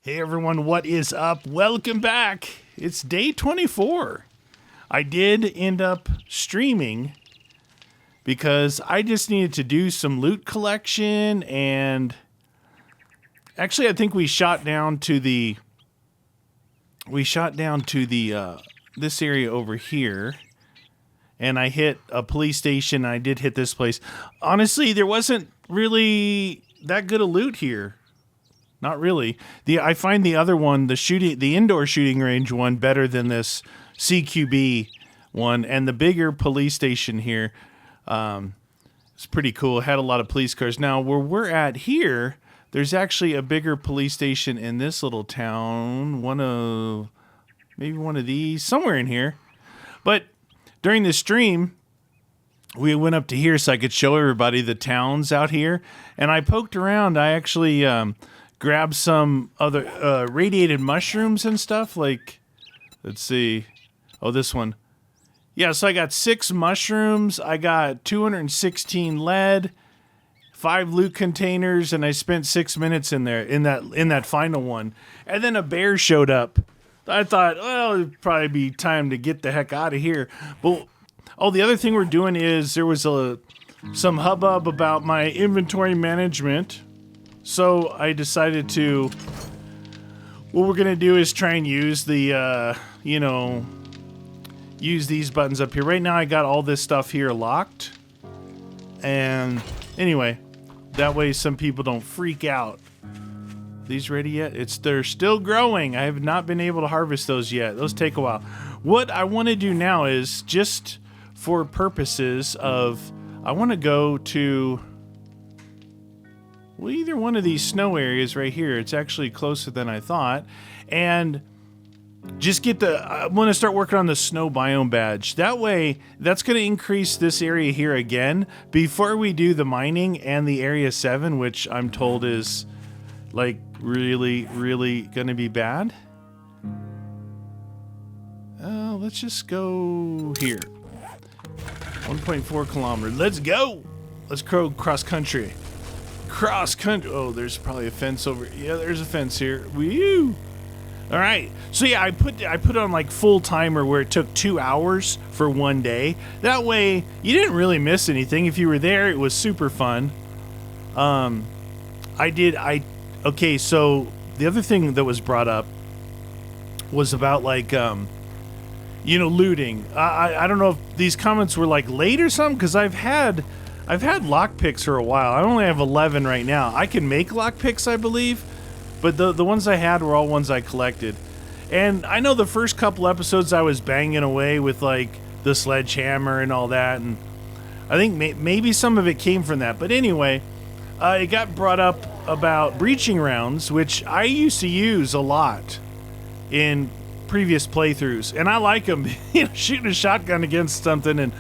Hey everyone, what is up? Welcome back. It's day 24. I did end up streaming because I just needed to do some loot collection, and actually I think we shot down to the this area over here, and I hit a police station. I did hit this place. Honestly, there wasn't really that good a loot here. Not really. I find the other one, the indoor shooting range one, better than this CQB one, and the bigger police station here. It's pretty cool. It had a lot of police cars. Now, where we're at here, there's actually a bigger police station in this little town. Maybe one of these, somewhere in here. But during the stream, we went up to here so I could show everybody the towns out here, and I poked around. I actually grabbed some other radiated mushrooms and stuff. Like, let's see. Oh, this one. Yeah, so I got 6 mushrooms. I got 216 lead, 5 loot containers, and I spent 6 minutes in there in that final one. And then a bear showed up. I thought, well, it'd probably be time to get the heck out of here. But the other thing we're doing is there was some hubbub about my inventory management. So I decided what we're going to do is try and use use these buttons up here. Right now I got all this stuff here locked. And anyway, that way some people don't freak out. These ready yet? They're still growing. I have not been able to harvest those yet. Those take a while. What I want to do now is, just for purposes of, I want to go to either one of these snow areas right here. It's actually closer than I thought. And just I want to start working on the snow biome badge. That way, that's going to increase this area here again before we do the mining and the area 7, which I'm told is like really, really going to be bad. Let's just go here. 1.4 kilometers. Let's go. Let's go cross country. Oh, there's probably a fence over. Yeah, there's a fence here. Woo! All right. So yeah, I put on like full timer where it took 2 hours for one day. That way you didn't really miss anything. If you were there, it was super fun. Okay, so the other thing that was brought up was about like looting. I don't know if these comments were like late or something, because I've had lockpicks for a while. I only have 11 right now. I can make lockpicks, I believe, but the ones I had were all ones I collected. And I know the first couple episodes I was banging away with like the sledgehammer and all that, and I think maybe some of it came from that. But anyway, it got brought up about breaching rounds, which I used to use a lot in previous playthroughs, and I like them. Shooting a shotgun against something and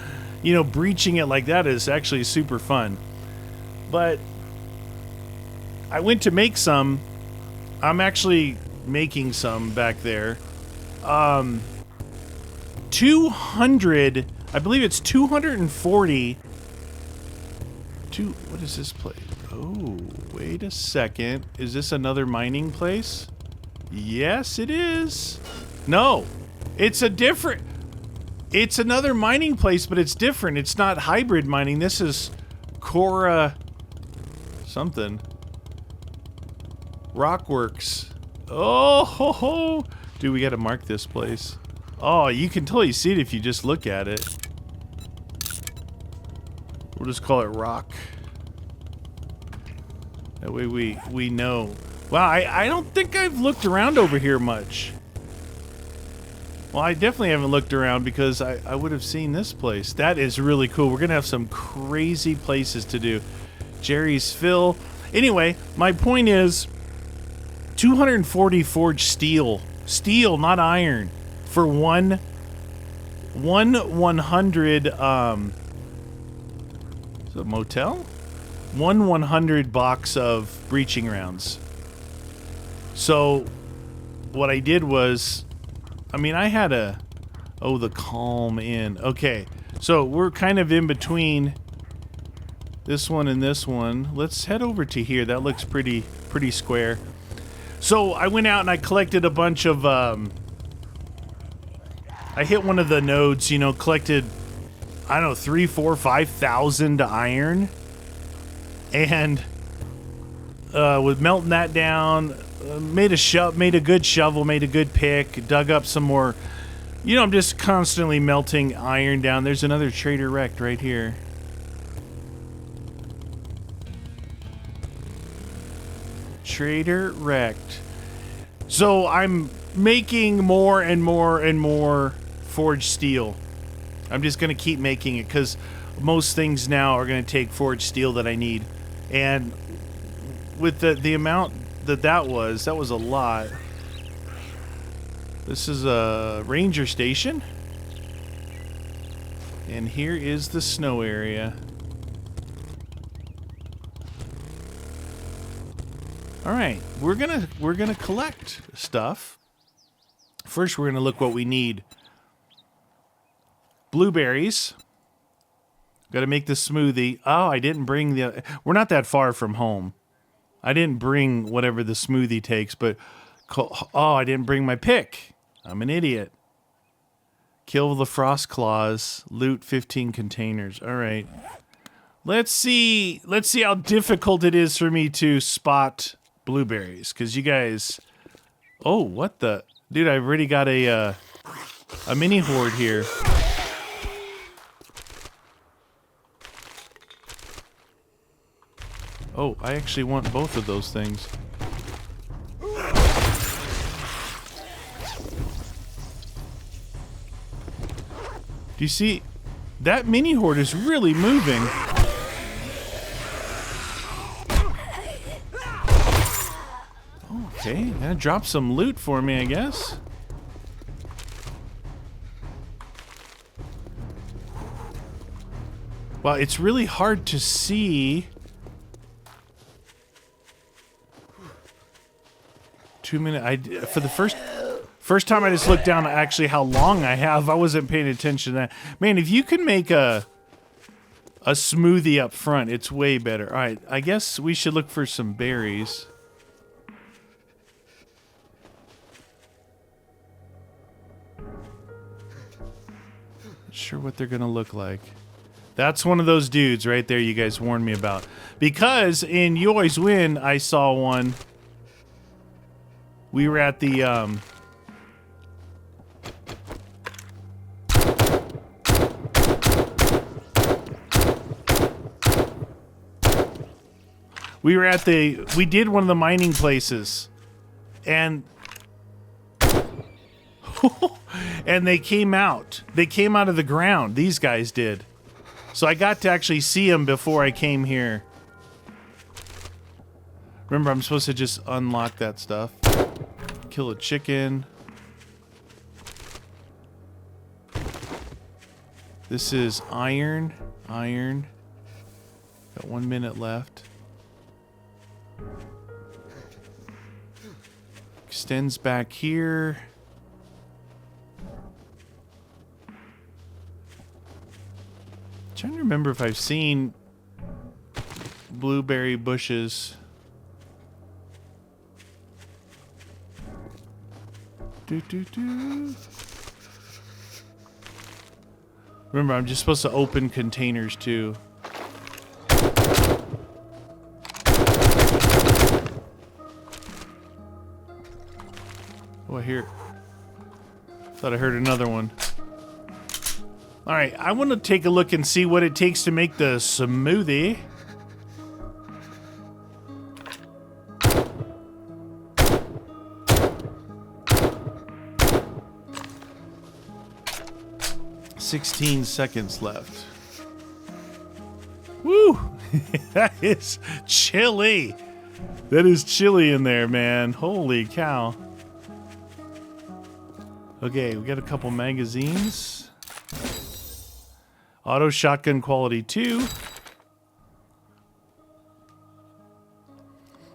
breaching it like that is actually super fun. But I went to make some. I'm actually making some back there. 200, I believe it's 240. What is this place? Oh, wait a second. Is this another mining place? Yes, it is. No, it's another mining place, but it's different. It's not hybrid mining. This is Cora something. Rockworks. Oh, ho, ho. Dude, we got to mark this place. Oh, you can totally see it if you just look at it. We'll just call it rock. That way we know. Wow, I don't think I've looked around over here much. Well, I definitely haven't looked around because I would have seen this place. That is really cool. We're going to have some crazy places to do. Jerry's Fill. Anyway, my point is 240 forged steel. Steel, not iron. For one 100, is it a motel? 100 box of breaching rounds. So, what I did was, I had the Calm Inn. Okay, so we're kind of in between this one and this one. Let's head over to here. That looks pretty square. So I went out and I collected a bunch of, I hit one of the nodes, you know, collected, I don't know, 3, 4, 5,000 iron. And with melting that down, made a good shovel, made a good pick, dug up some more. You know, I'm just constantly melting iron down. There's another trader wrecked right here. Trader wrecked. So I'm making more and more and more forged steel. I'm just going to keep making it because most things now are going to take forged steel that I need. And with the amount that was a lot. This is a ranger station. And here is the snow area. All right, we're gonna collect stuff. First, we're gonna look what we need. Blueberries. Got to make the smoothie. Oh, I didn't bring the. We're not that far from home. I didn't bring whatever the smoothie takes, but oh, I didn't bring my pick. I'm an idiot. Kill the frost claws. Loot 15 containers. All right. Let's see how difficult it is for me to spot blueberries, because you guys. Oh, what the dude! I've already got a mini horde here. Oh, I actually want both of those things. Do you see? That mini horde is really moving. Okay, that dropped some loot for me, I guess. Well, it's really hard to see. 2 minutes. For the first time I just looked down at actually how long I have. I wasn't paying attention to that. Man, if you can make a smoothie up front, it's way better. All right, I guess we should look for some berries. Not sure what they're gonna look like. That's one of those dudes right there you guys warned me about. Because in You Always Win, I saw one. We were at the, we did one of the mining places. And, and they came out. They came out of the ground. These guys did. So I got to actually see them before I came here. Remember, I'm supposed to just unlock that stuff. Kill a chicken. This is iron. Iron. Got 1 minute left. Extends back here. Trying to remember if I've seen blueberry bushes. Remember, I'm just supposed to open containers too. Oh, I hear. Thought I heard another one. All right, I want to take a look and see what it takes to make the smoothie. $16 seconds left. Woo! That is chilly. That is chilly in there, man. Holy cow. Okay, we got a couple magazines. Auto shotgun quality 2.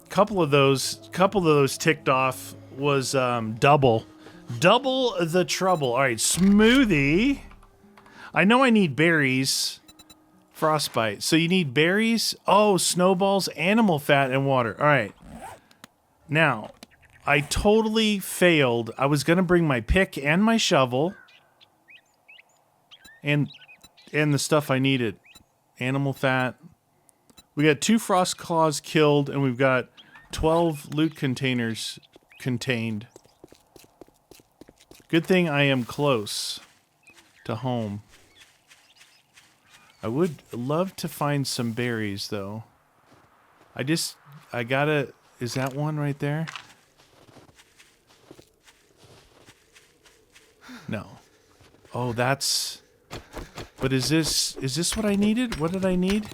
Couple of those ticked off was double the trouble. All right, smoothie. I know I need berries. Frostbite. So you need berries. Oh, snowballs, animal fat, and water. All right. Now, I totally failed. I was gonna bring my pick and my shovel. And the stuff I needed. Animal fat. We got 2 frost claws killed, and we've got 12 loot containers contained. Good thing I am close to home. I would love to find some berries, though. I gotta... Is that one right there? No. Oh, that's... But is this what I needed? What did I need?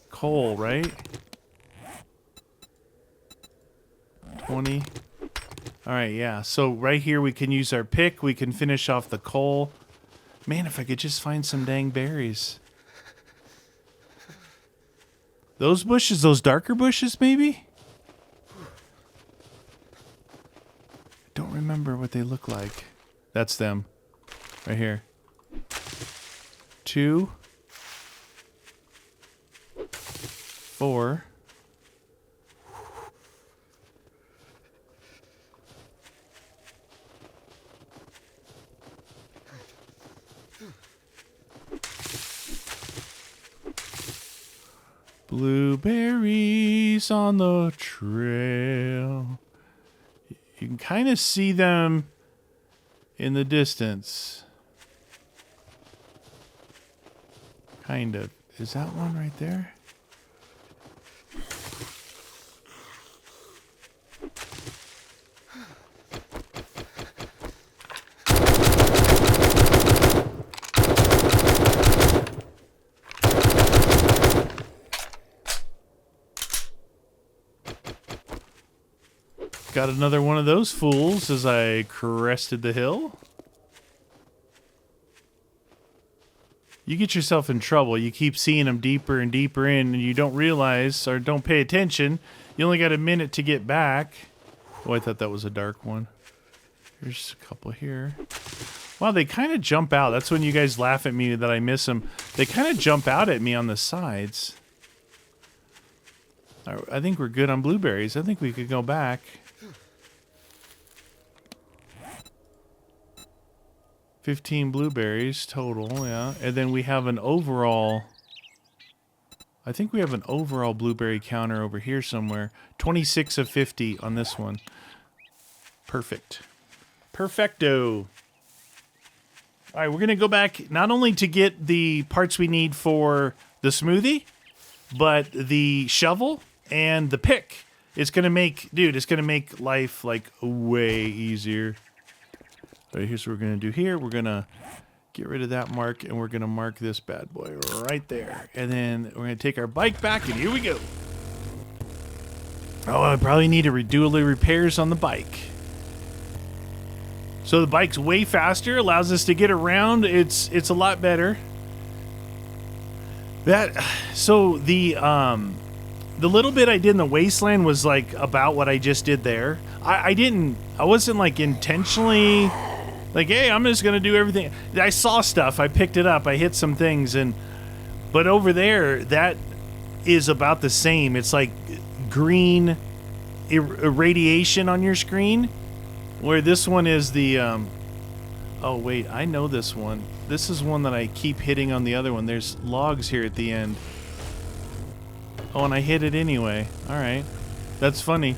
Coal, right? 20. Alright, yeah. So right here we can use our pick. We can finish off the coal. Man, if I could just find some dang berries. Those bushes, those darker bushes, maybe? I don't remember what they look like. That's them. Right here. 2, 4. Blueberries on the trail. You can kind of see them in the distance. Kind of. Is that one right there? Got another one of those fools as I crested the hill. You get yourself in trouble. You keep seeing them deeper and deeper in, and you don't realize or don't pay attention. You only got a minute to get back. Oh, I thought that was a dark one. Here's a couple here. Wow, they kind of jump out. That's when you guys laugh at me that I miss them. They kind of jump out at me on the sides. I think we're good on blueberries. I think we could go back. 15 blueberries total, yeah. And then we have an overall... I think we have an overall blueberry counter over here somewhere. 26 of 50 on this one. Perfect. Perfecto. Alright, we're going to go back not only to get the parts we need for the smoothie, but the shovel and the pick. It's going to make... Dude, it's going to make life, like, way easier. All right, here's what we're going to do here. We're going to get rid of that mark, and we're going to mark this bad boy right there. And then we're going to take our bike back, and here we go. Oh, I probably need to do a little repairs on the bike. So the bike's way faster, allows us to get around. It's a lot better. So the little bit I did in the Wasteland was like about what I just did there. I wasn't like intentionally like, hey, I'm just gonna do everything. I saw stuff, I picked it up, I hit some things, but over there that is about the same. It's like green irradiation on your screen, where this one is the oh wait, I know this one. This is one that I keep hitting on the other one. There's logs here at the end. Oh, and I hit it anyway. Alright. That's funny.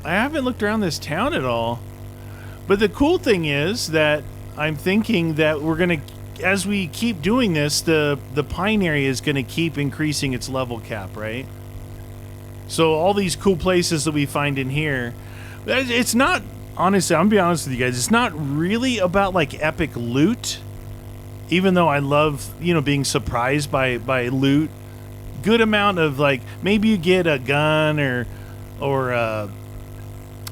I haven't looked around this town at all. But the cool thing is that I'm thinking that we're going to, as we keep doing this, the pine area is going to keep increasing its level cap, right? So all these cool places that we find in here, it's not, honestly, I'm going to be honest with you guys, it's not really about like epic loot. Even though I love, you know, being surprised by loot. Good amount of like, maybe you get a gun or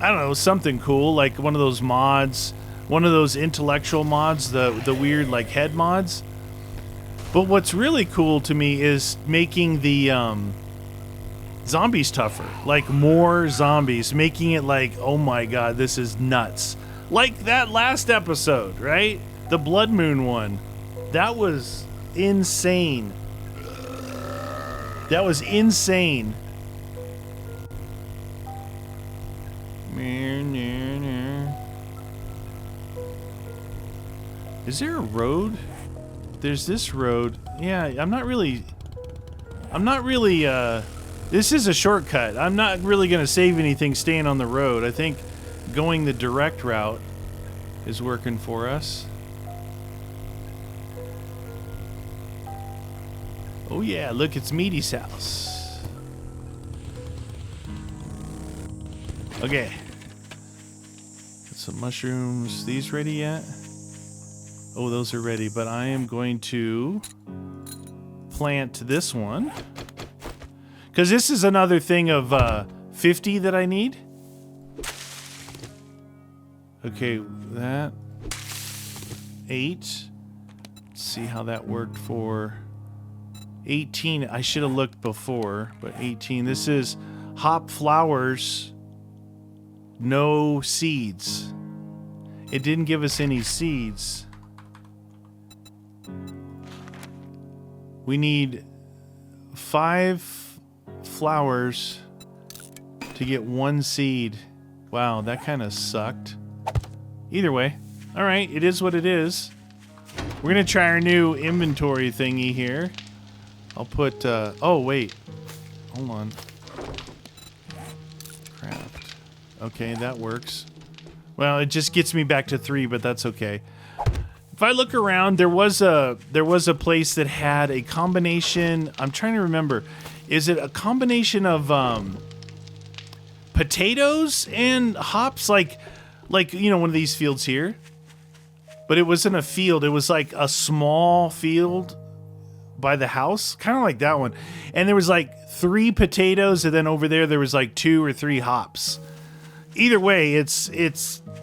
I don't know, something cool, like one of those mods, one of those intellectual mods, the weird like head mods. But what's really cool to me is making the zombies tougher, like more zombies, making it like, oh my god, this is nuts. Like that last episode, right? The Blood Moon one. That was insane. That was insane. Is there a road? There's this road. Yeah, I'm not really, this is a shortcut. I'm not really going to save anything staying on the road. I think going the direct route is working for us. Oh yeah, look, it's Meaty's house. Okay. Got some mushrooms. These ready yet? Oh, those are ready, but I am going to plant this one. Because this is another thing of 50 that I need. Okay, that. 8. Let's see how that worked for 18. I should have looked before, but 18. This is hop flowers, no seeds. It didn't give us any seeds. We need 5 flowers to get 1 seed. Wow, that kind of sucked. Either way, all right, it is what it is. We're gonna try our new inventory thingy here. I'll put, oh wait, hold on. Craft. Okay, that works. Well, it just gets me back to 3, but that's okay. If I look around, there was a place that had a combination. I'm trying to remember. Is it a combination of potatoes and hops, like you know, one of these fields here? But it wasn't a field. It was like a small field by the house, kind of like that one. And there was like 3 potatoes, and then over there was like 2 or 3 hops. Either way, it's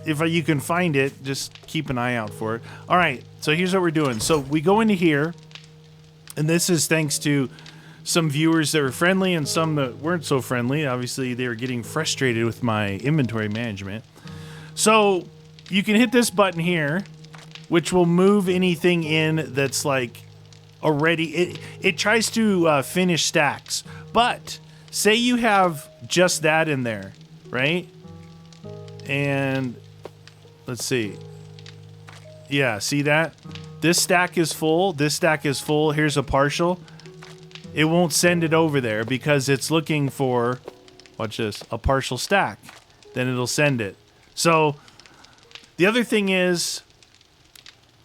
if you can find it, just keep an eye out for it. All right, so here's what we're doing. So we go into here, and this is thanks to some viewers that were friendly and some that weren't so friendly. Obviously, they were getting frustrated with my inventory management. So you can hit this button here, which will move anything in that's like already. It tries to finish stacks, but say you have just that in there, right? And let's see. Yeah, see that? This stack is full. This stack is full. Here's a partial. It won't send it over there because it's looking for, watch this, a partial stack. Then it'll send it. So the other thing is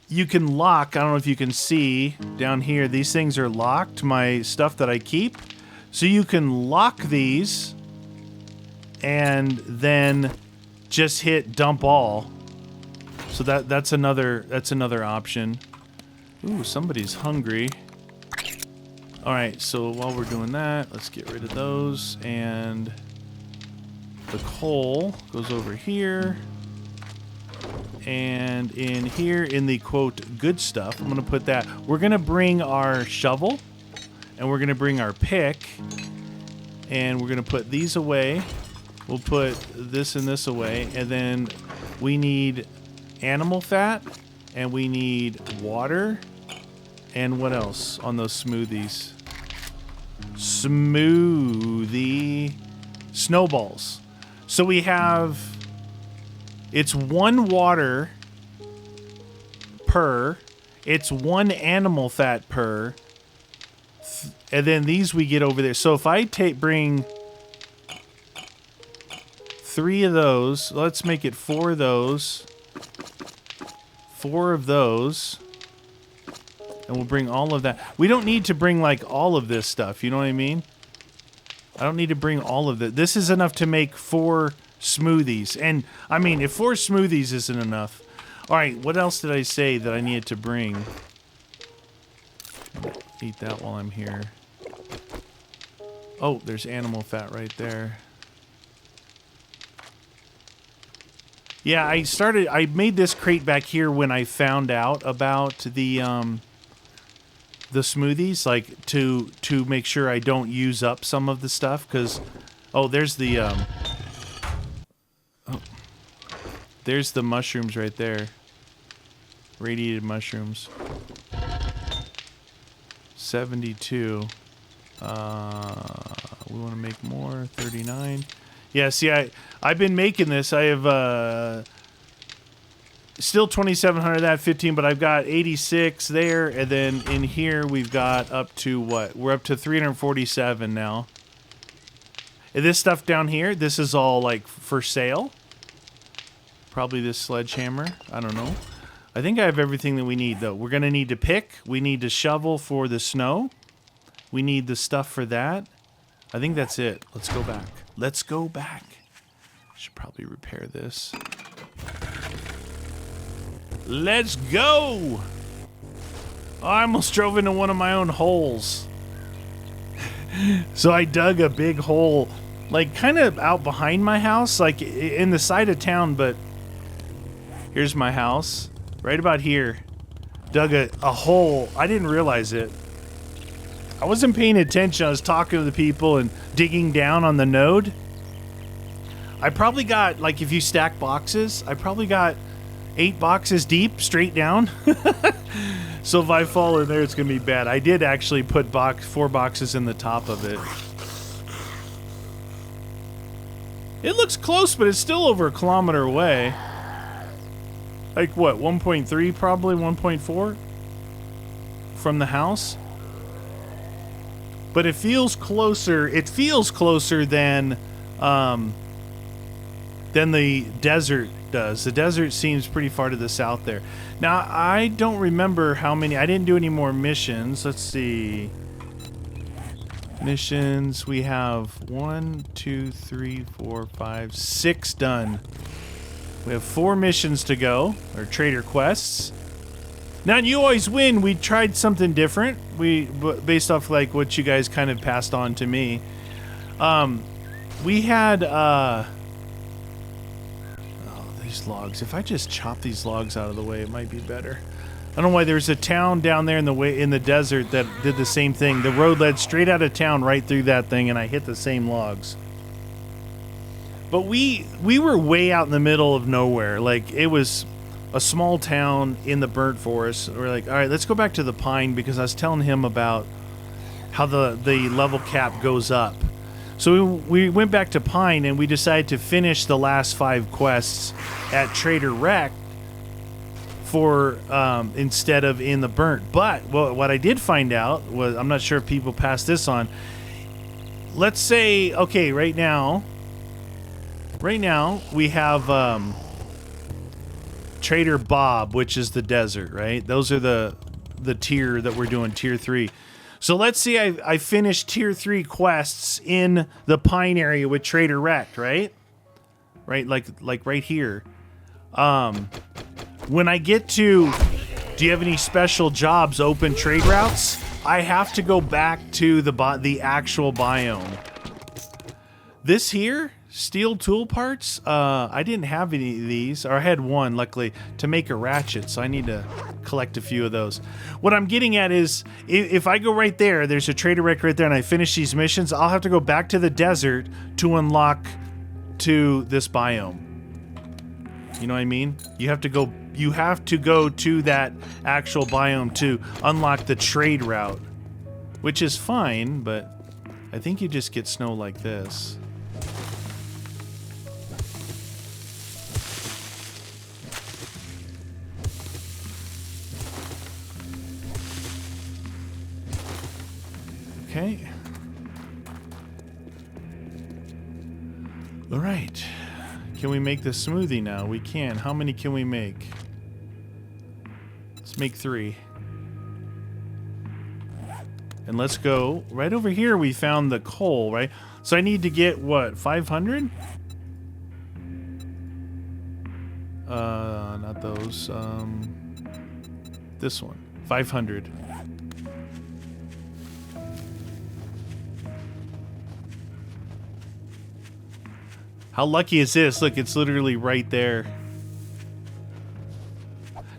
you can lock. I don't know if you can see down here. These things are locked, my stuff that I keep. So you can lock these and then just hit dump all. So that's another option. Ooh, somebody's hungry. All right, so while we're doing that, let's get rid of those, and the coal goes over here. And in here, in the quote good stuff, I'm gonna put that. We're gonna bring our shovel, and we're gonna bring our pick, and we're gonna put these away. We'll put this and this away, and then we need animal fat, and we need water, and what else on those smoothies? Smoothie snowballs. So we have, it's 1 water per, it's 1 animal fat per, and then these we get over there. So if I bring 3 of those, let's make it 4 of those, 4 of those, and we'll bring all of that. We don't need to bring like all of this stuff, you know what I mean? I don't need to bring all of it. This is enough to make 4 smoothies. And I mean, if 4 smoothies isn't enough. All right, what else did I say that I needed to bring? Eat that while I'm here. Oh, there's animal fat right there. Yeah, I made this crate back here when I found out about the smoothies, like to make sure I don't use up some of the stuff, because there's the there's the mushrooms right there. Radiated mushrooms. 72. We want to make more. 39. Yeah, see, I've been making this. I have still 2,700 that 15, but I've got 86 there, and then in here we've got up to what? We're up to 347 now. And this stuff down here, this is all like for sale. Probably this sledgehammer. I don't know. I think I have everything that we need, though. We're going to need to pick. We need to shovel for the snow. We need the stuff for that. I think that's it. Let's go back. Let's go back. Should probably repair this. Let's go! Oh, I almost drove into one of my own holes. So I dug a big hole, like kind of out behind my house, like in the side of town, but here's my house. Right about here. Dug a hole. I didn't realize it. I wasn't paying attention. I was talking to the people and digging down on the node. I probably got, like, if you stack boxes, I probably got 8 boxes deep straight down. So if I fall in there, it's going to be bad. I did actually put 4 boxes in the top of it. It looks close, but it's still over a kilometer away. Like what, 1.3 probably, 1.4 from the house? But it feels closer. It feels closer than the desert does. The desert seems pretty far to the south there. Now, I don't remember how many. I didn't do any more missions. Let's see. Missions. We have 1, 2, 3, 4, 5, 6 done. We have 4 missions to go, or trader quests. Now, you always win. We tried something different. Based off like what you guys kind of passed on to me. We had these logs. If I just chop these logs out of the way, it might be better. I don't know why. There's a town down there in the desert that did the same thing. The road led straight out of town right through that thing, and I hit the same logs. But we were way out in the middle of nowhere. Like, it was a small town in the burnt forest. We're like, all right, let's go back to the pine, because I was telling him about how the level cap goes up. So we went back to pine, and we decided to finish the last 5 quests at Trader Rec for instead of in the burnt. But what I did find out was, I'm not sure if people pass this on. Let's say, okay, right now we have Trader Bob, which is the desert, right? Those are the tier that we're doing, tier 3. So let's see, I finished tier 3 quests in the pine area with Trader Rec, right? Right, like right here. When I get to, do you have any special jobs, open trade routes? I have to go back to the actual biome. This here, steel tool parts, I didn't have any of these, or I had one, luckily, to make a ratchet, so I need to collect a few of those. What I'm getting at is, if I go right there, there's a Trader Rec right there, and I finish these missions, I'll have to go back to the desert to unlock to this biome. You know what I mean? You have to go to that actual biome to unlock the trade route, which is fine, but I think you just get snow like this. Okay. All right. Can we make the smoothie now? We can. How many can we make? Let's make 3. And let's go. Right over here we found the coal, right? So I need to get, what, 500? Not those. This one. 500. How lucky is this? Look, it's literally right there.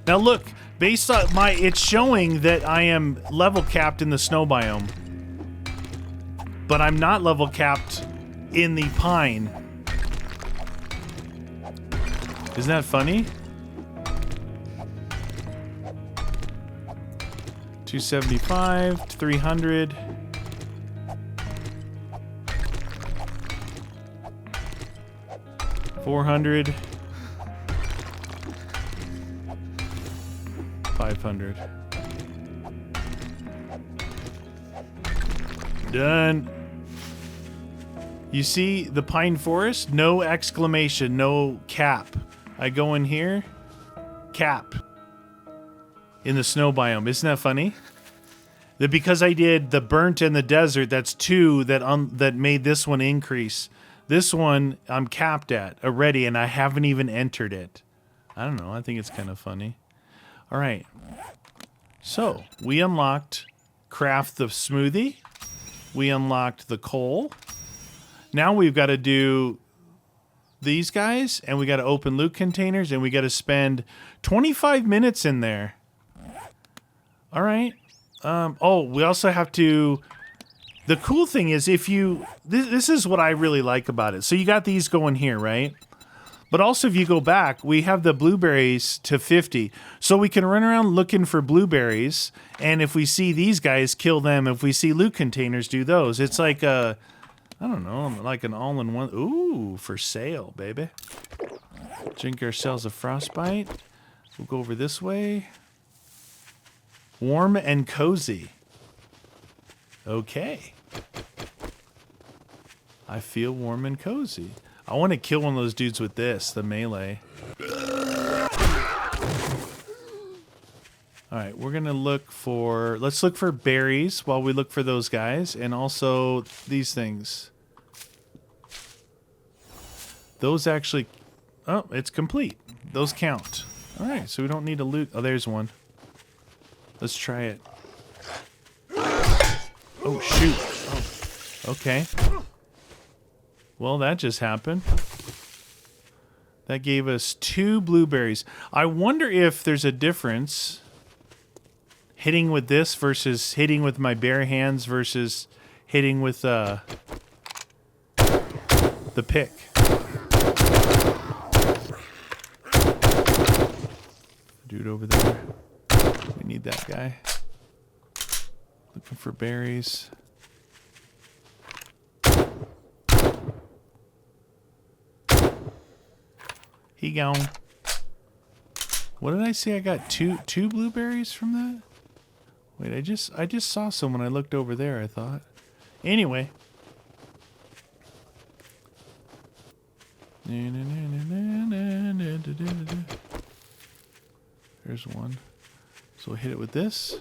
Now look, based on it's showing that I am level capped in the snow biome. But I'm not level capped in the pine. Isn't that funny? 275, 300. 400. 500. Done. You see the pine forest? No exclamation, no cap. I go in here, cap. In the snow biome. Isn't that funny? That because I did the burnt and the desert, that's 2 that made this one increase. This one I'm capped at already, and I haven't even entered it. I don't know. I think it's kind of funny. All right. So we unlocked craft the smoothie. We unlocked the coal. Now we've got to do these guys, and we got to open loot containers, and we got to spend 25 minutes in there. All right. Oh, we also have to... The cool thing is if you... This is what I really like about it. So you got these going here, right? But also if you go back, we have the blueberries to 50. So we can run around looking for blueberries, and if we see these guys, kill them. If we see loot containers, do those. It's like a... I don't know, like an all-in-one. Ooh, for sale, baby. Drink ourselves a frostbite. We'll go over this way. Warm and cozy. Okay. I feel warm and cozy. I want to kill one of those dudes with this, the melee. All right, we're going to look for... Let's look for berries while we look for those guys. And also these things. Those actually... Oh, it's complete. Those count. All right, so we don't need to loot... Oh, there's one. Let's try it. Oh, shoot. Oh, okay. Well, that just happened. That gave us 2 blueberries. I wonder if there's a difference hitting with this versus hitting with my bare hands versus hitting with the pick. Dude over there. We need that guy. Looking for berries. He gone. What did I say? I got two blueberries from that? Wait, I just saw someone. I looked over there, I thought. Anyway. There's one. So we'll hit it with this.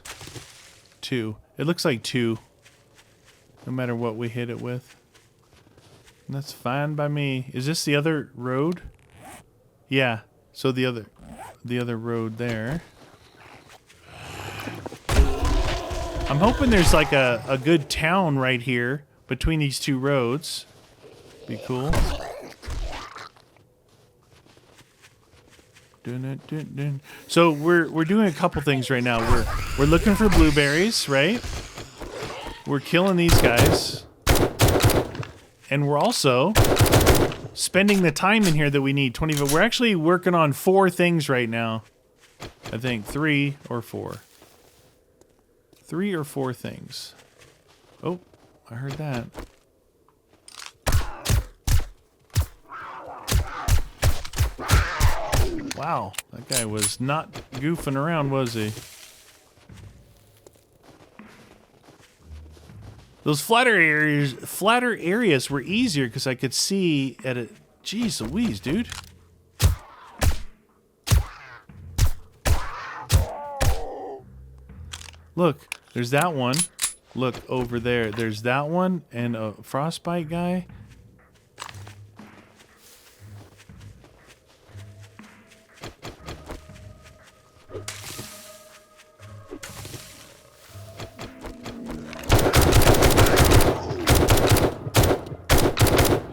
2. It looks like 2. No matter what we hit it with. And that's fine by me. Is this the other road? Yeah. So the other road there. I'm hoping there's like a good town right here between these 2 roads. Be cool. So we're doing a couple things right now. We're looking for blueberries, right? We're killing these guys. And we're also spending the time in here that we need. 20. We're actually working on 4 things right now. I think 3 or 4. 3 or 4 things. Oh, I heard that. Wow, that guy was not goofing around, was he? Those flatter areas were easier because I could see at it. Jeez Louise, dude. Look, there's that one. Look over there. There's that one and a frostbite guy.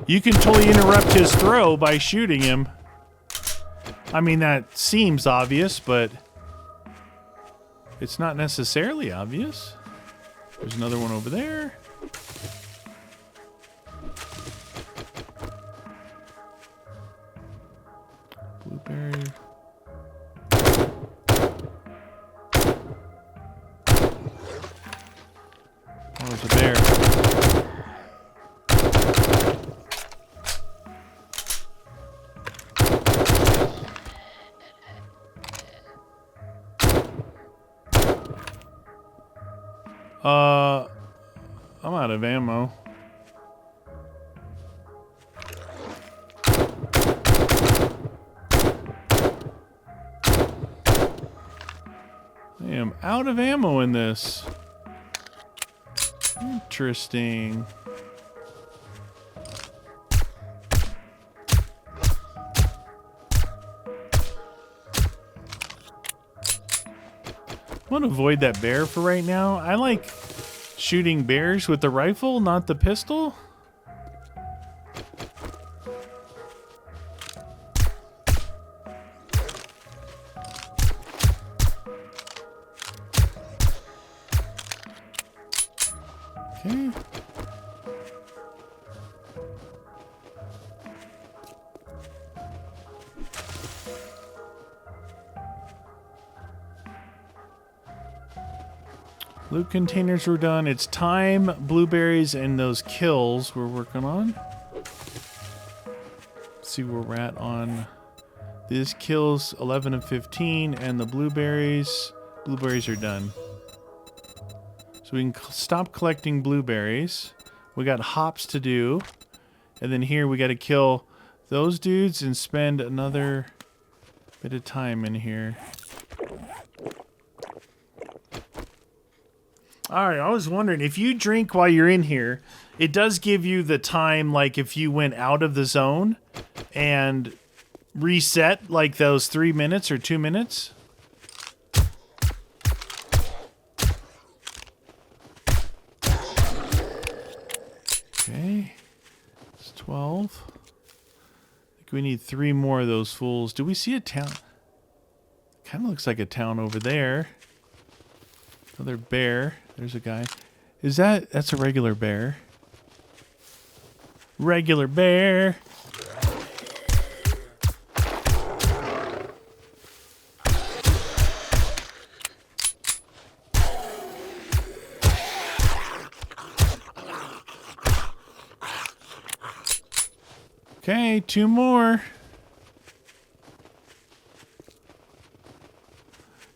You can totally interrupt his throw by shooting him. I mean, that seems obvious, but it's not necessarily obvious. There's another one over there. Blueberry. Oh, there's a bear. I'm out of ammo. I am out of ammo in this. Interesting. I'm gonna avoid that bear for right now. I like shooting bears with the rifle, not the pistol. Okay. Loot containers were done. It's time, blueberries, and those kills we're working on. Let's see where we're at on these kills, 11 of 15, and the blueberries. Blueberries are done. So we can stop collecting blueberries. We got hops to do. And then here we got to kill those dudes and spend another bit of time in here. Alright, I was wondering, if you drink while you're in here, it does give you the time, like if you went out of the zone and reset, like those 3 minutes or 2 minutes. Okay, it's 12. I think we need 3 more of those fools. Do we see a town? Kind of looks like a town over there. Another bear. There's a guy. That's a regular bear. Regular bear. Okay, 2 more.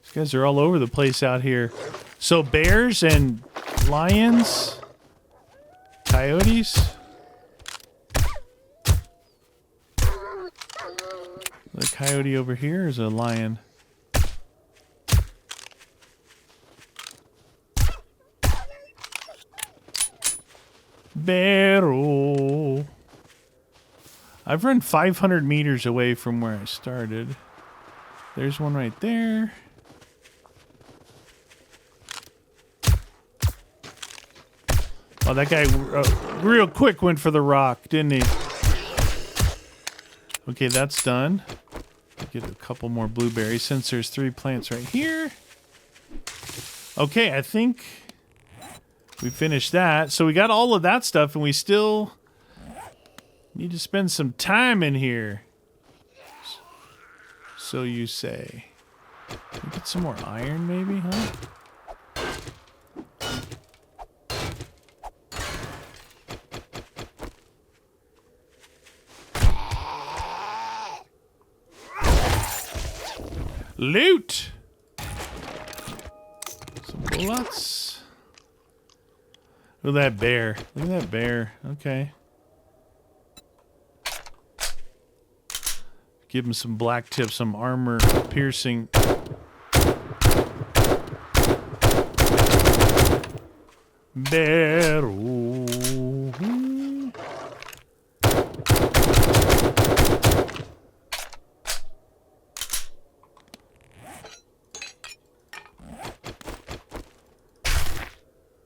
These guys are all over the place out here. So bears and lions, coyotes. The coyote over here is a lion. Barrel. I've run 500 meters away from where I started. There's one right there. Oh, that guy real quick went for the rock, didn't he? Okay, that's done. Get a couple more blueberries since there's 3 plants right here. Okay, I think we finished that. So we got all of that stuff, and we still need to spend some time in here. So you say. Can we get some more iron, maybe, huh? Loot! Some bullets. Look at that bear. Look at that bear. Okay. Give him some black tips, some armor piercing. Barrel.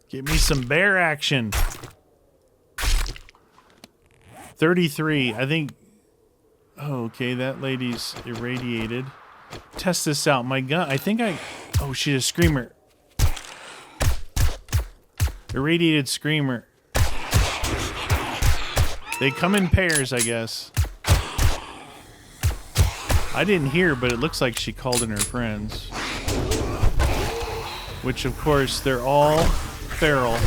Give me some bear action. 33. I think. Oh, okay. That lady's irradiated. Test this out. My gun. I think I. Oh, she's a screamer. Irradiated screamer. They come in pairs, I guess. I didn't hear, but it looks like she called in her friends. Which, of course, they're all feral.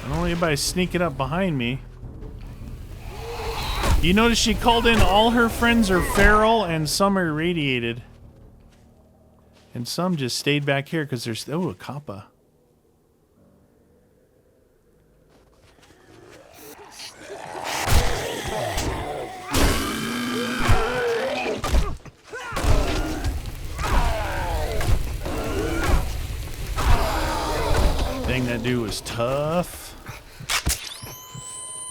And only by sneaking up behind me. You notice she called in all her friends are feral and some are irradiated. And some just stayed back here because there's... Oh, a kappa. Dang, that dude was tough.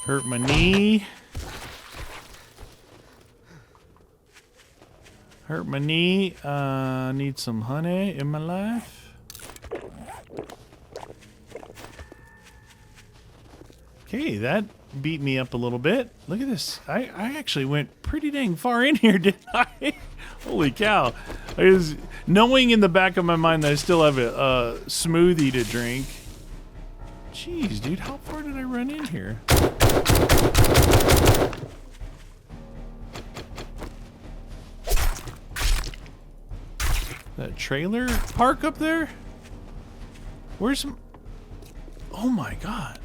Hurt my knee. Hurt my knee. Need some honey in my life. Okay, that beat me up a little bit. Look at this. I actually went pretty dang far in here, didn't I? Holy cow. I was knowing in the back of my mind that I still have a smoothie to drink. Jeez, dude, how far did I run in here? That trailer park up there? Where's... Oh my god.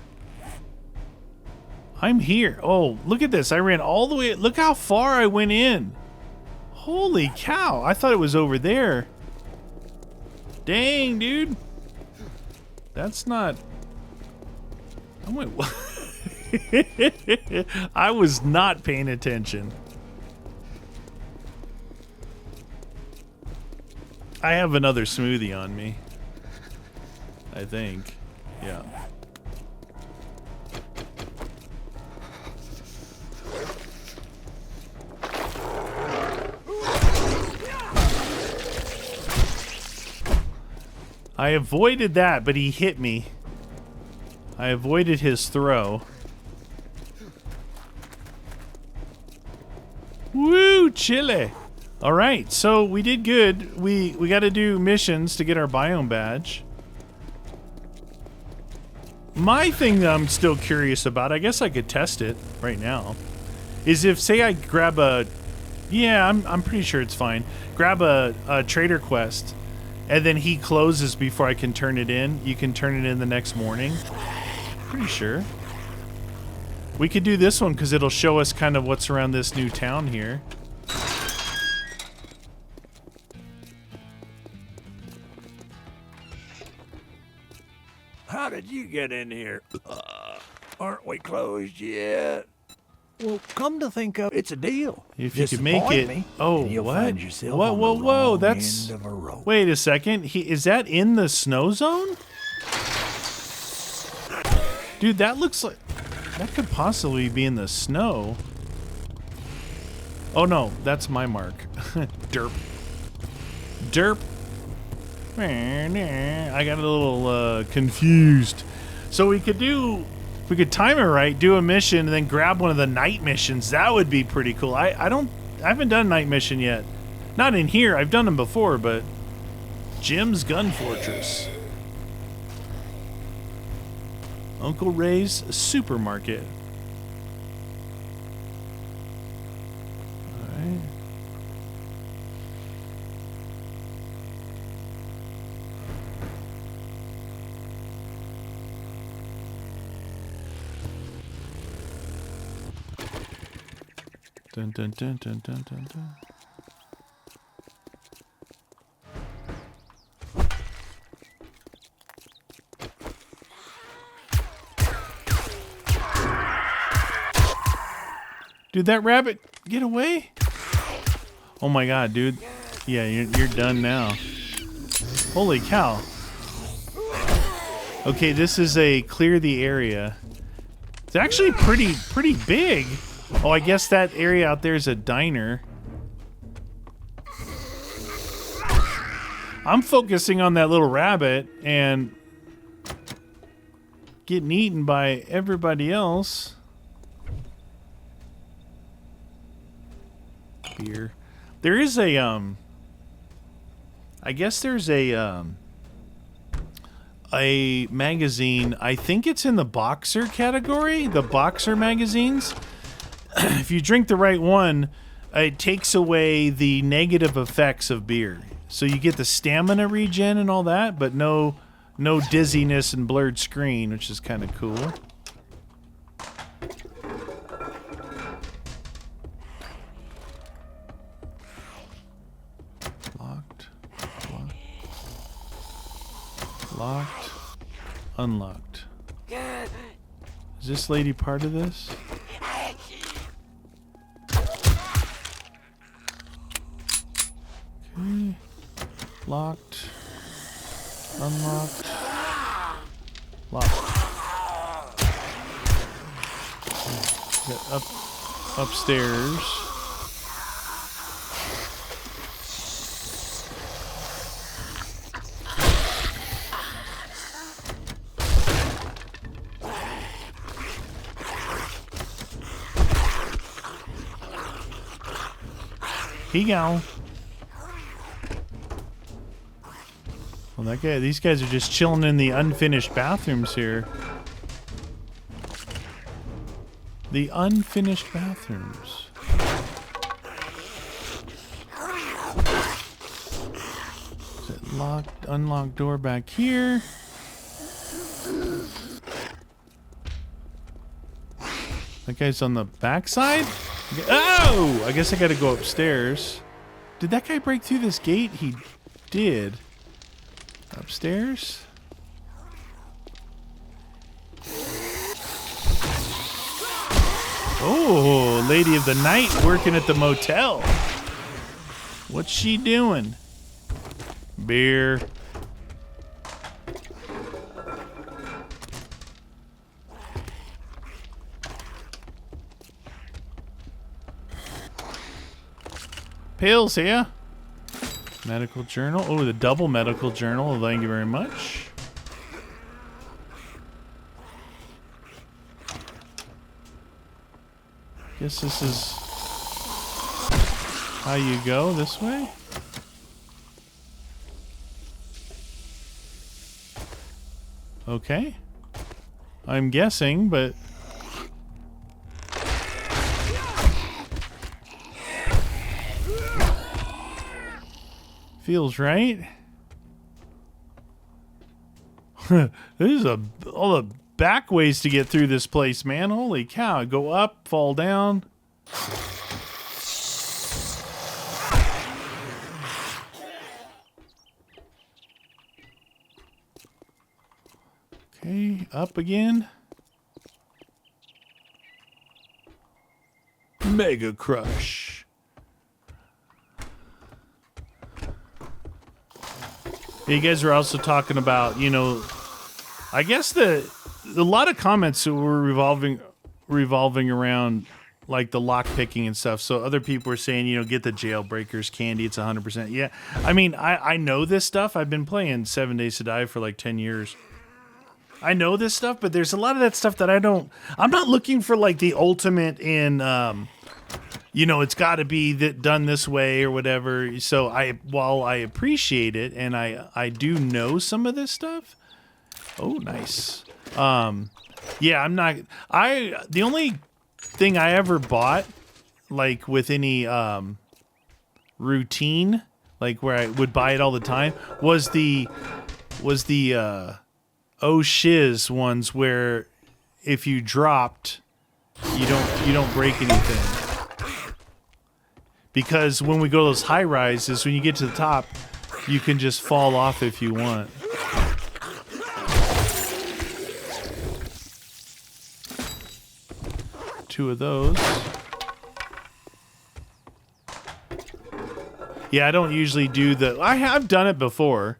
I'm here. Oh, look at this. I ran all the way... Look how far I went in. Holy cow. I thought it was over there. Dang, dude. That's not... I went... I was not paying attention. I have another smoothie on me. I think. Yeah. I avoided that, but he hit me. I avoided his throw. Woo, chile. All right, so we did good. We got to do missions to get our biome badge. My thing that I'm still curious about, I guess I could test it right now, is if, say I grab a... Yeah, I'm pretty sure it's fine. Grab a trader quest, and then he closes before I can turn it in. You can turn it in the next morning. Pretty sure. We could do this one because it'll show us kind of what's around this new town here. How did you get in here? Aren't we closed yet? Well, come to think of it, it's a deal. If you could make it... Me, oh, you'll what? Find yourself whoa, on whoa, the whoa, wrong that's... end of a rope. Wait a second. Is that in the snow zone? Dude, that looks like... That could possibly be in the snow. Oh, no. That's my mark. Derp. Derp. I got a little confused. So we could do... If we could time it right, do a mission, and then grab one of the night missions. That would be pretty cool. I haven't done a night mission yet. Not in here. I've done them before, but... Jim's Gun Fortress. Uncle Ray's Supermarket. Alright. Dun dun dun dun dun dun dun. Dude, that rabbit, get away. Oh my god, dude. Yeah, you're done now. Holy cow. Okay, this is a clear the area. It's actually pretty big. Oh, I guess that area out there is a diner. I'm focusing on that little rabbit and getting eaten by everybody else. Beer. There is a I guess there's a magazine. I think it's in the boxer category, the boxer magazines. If you drink the right one, it takes away the negative effects of beer. So you get the stamina regen and all that, but no dizziness and blurred screen, which is kind of cool. Locked. Unlocked. Is this lady part of this? Okay. Locked. Unlocked. Locked. Got upstairs. He gone. Well, that guy. These guys are just chilling in the unfinished bathrooms here. The unfinished bathrooms. Is it locked? Unlocked door back here. That guy's on the backside? Oh! I guess I gotta go upstairs. Did that guy break through this gate? He did. Upstairs? Oh, lady of the night working at the motel. What's she doing? Beer. Pills here. Medical journal. Oh, the double medical journal. Thank you very much. Guess this is how you go this way. Okay. I'm guessing, but feels right. There's all the back ways to get through this place, man. Holy cow. Go up, fall down. Okay, up again. Mega Crush. You guys were also talking about, you know, I guess a lot of comments were revolving around like the lock picking and stuff. So other people were saying, you know, get the jailbreakers candy. It's 100%. Yeah. I mean, I know this stuff. I've been playing 7 Days to Die for like 10 years. I know this stuff, but there's a lot of that stuff that I'm not looking for like the ultimate in, you know, it's got to be done this way or whatever. So while I appreciate it and I do know some of this stuff. Oh, nice. Yeah, the only thing I ever bought, like with any routine, like where I would buy it all the time, was the oh shiz ones where if you dropped, you don't break anything. Because when we go to those high rises, when you get to the top, you can just fall off if you want. Two of those. Yeah, I don't usually do I've done it before.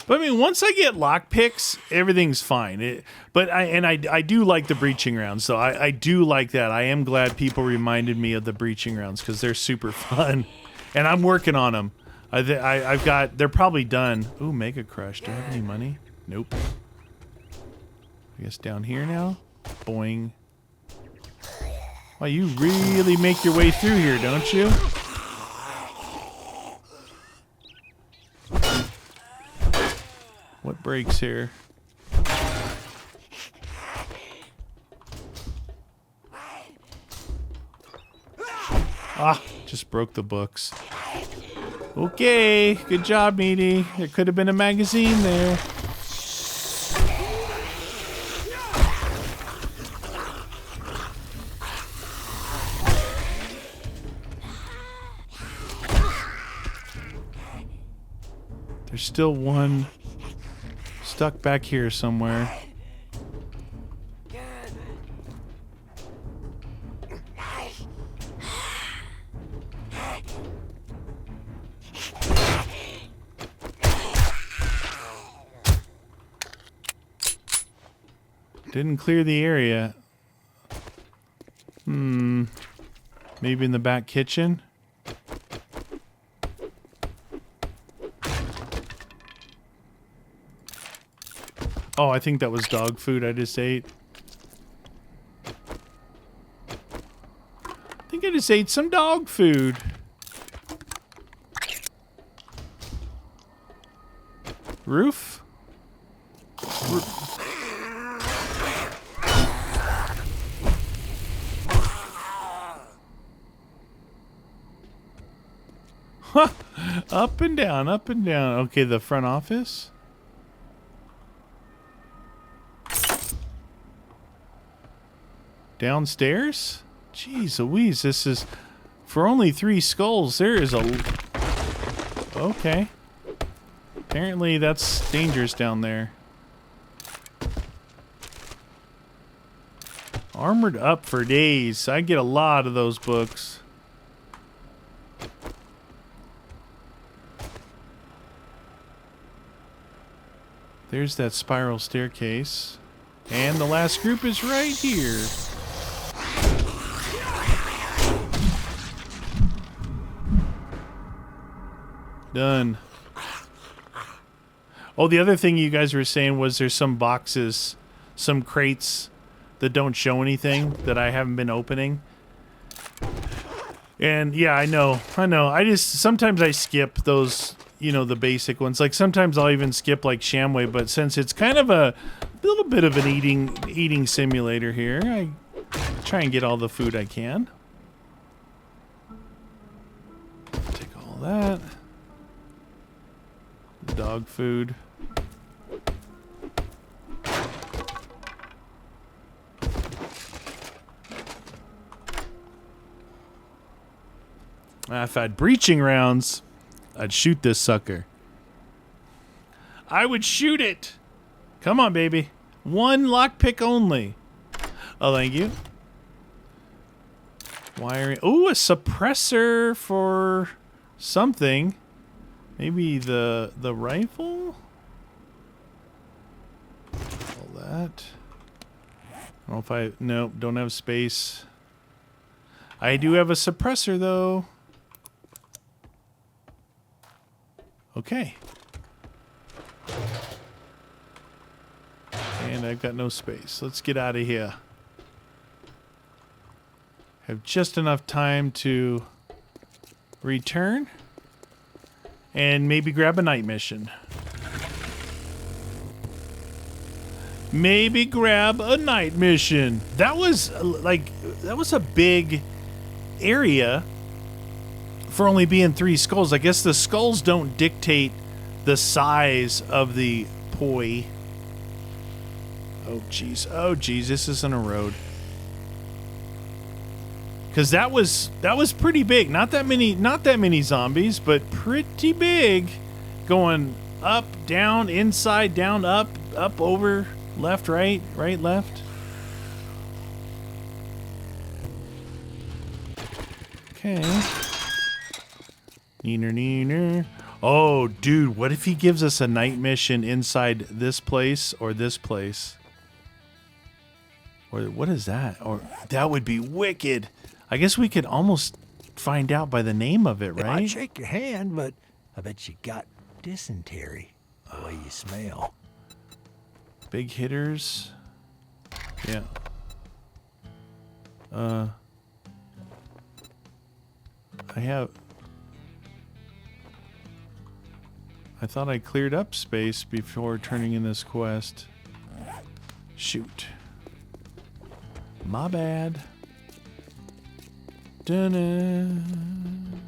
But I mean, once I get lock picks, everything's fine. I do like the breaching rounds, so I do like that. I am glad people reminded me of the breaching rounds because they're super fun, and I'm working on them. They're probably done. Ooh, Mega Crush. Do I have any money? Nope. I guess down here now. Boing. Well, you really make your way through here, don't you? What breaks here? Ah, just broke the books. Okay, good job, Meaty. There could have been a magazine there. There's still stuck back here somewhere. Didn't clear the area. Maybe in the back kitchen? Oh, I think that was dog food I just ate. I think I just ate some dog food. Roof? Up and down, up and down. Okay, the front office. Downstairs? Jeez Louise, this is... For only 3 skulls, there is a... Okay. Apparently that's dangerous down there. Armored Up for Days. I get a lot of those books. There's that spiral staircase. And the last group is right here. Done. Oh, the other thing you guys were saying was there's some boxes, some crates that don't show anything that I haven't been opening. And yeah, I know. Sometimes I skip those, you know, the basic ones. Like sometimes I'll even skip like Shamway, but since it's kind of a little bit of an eating simulator here, I try and get all the food I can. Take all that. Dog food. If I had breaching rounds, I'd shoot this sucker. I would shoot it. Come on, baby. 1 lockpick only. Oh, thank you. Wiring. Ooh, a suppressor for something. Maybe the rifle? All that. I don't know if I... Nope, don't have space. I do have a suppressor, though. Okay. And I've got no space. Let's get out of here. Have just enough time to return and maybe grab a night mission. Maybe grab a night mission. That was a big area for only being 3 skulls. I guess the skulls don't dictate the size of the poi. Oh jeez. Oh jeez, this isn't a road. Cause that was pretty big. Not that many zombies, but pretty big. Going up, down, inside, down, up, over, left, right, left. Okay. Neener. Oh, dude, what if he gives us a night mission inside this place or this place? Or what is that? Or that would be wicked. I guess we could almost find out by the name of it, right? I'd shake your hand, but I bet you got dysentery the way you smell. Big hitters. Yeah. I thought I cleared up space before turning in this quest. Shoot. My bad. Dun-dun.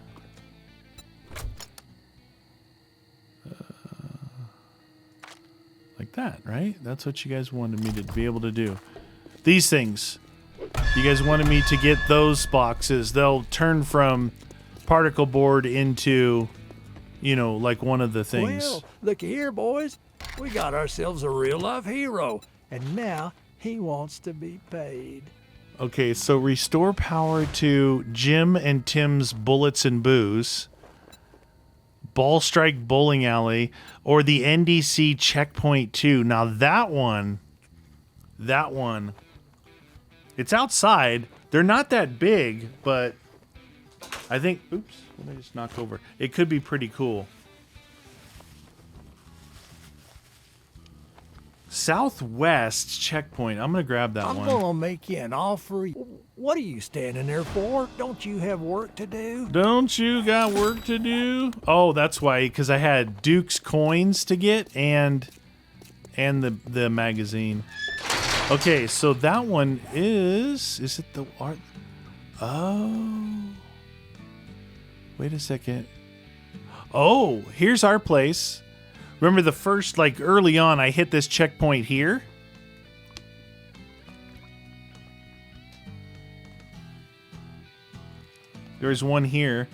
Like that, right? That's what you guys wanted me to be able to do. These things. You guys wanted me to get those boxes. They'll turn from particle board into, you know, like one of the things. Well, look here, boys. We got ourselves a real-life hero, and now he wants to be paid. Okay, so restore power to Jim and Tim's Bullets and Booze, Ball Strike Bowling Alley, or the NDC Checkpoint 2. Now that one, it's outside. They're not that big, but I think, oops, what did I just knock over? It could be pretty cool. Southwest Checkpoint. I'm going to grab that I'm one. gonna make you an offer. What are you standing there for? Don't you have work to do? Don't you got work to do? Oh, that's why, because I had Duke's coins to get and the magazine. Okay, so that one is it the art? Oh. Wait a second. Oh, here's our place. Remember the first, like early on, I hit this checkpoint here. There's one here.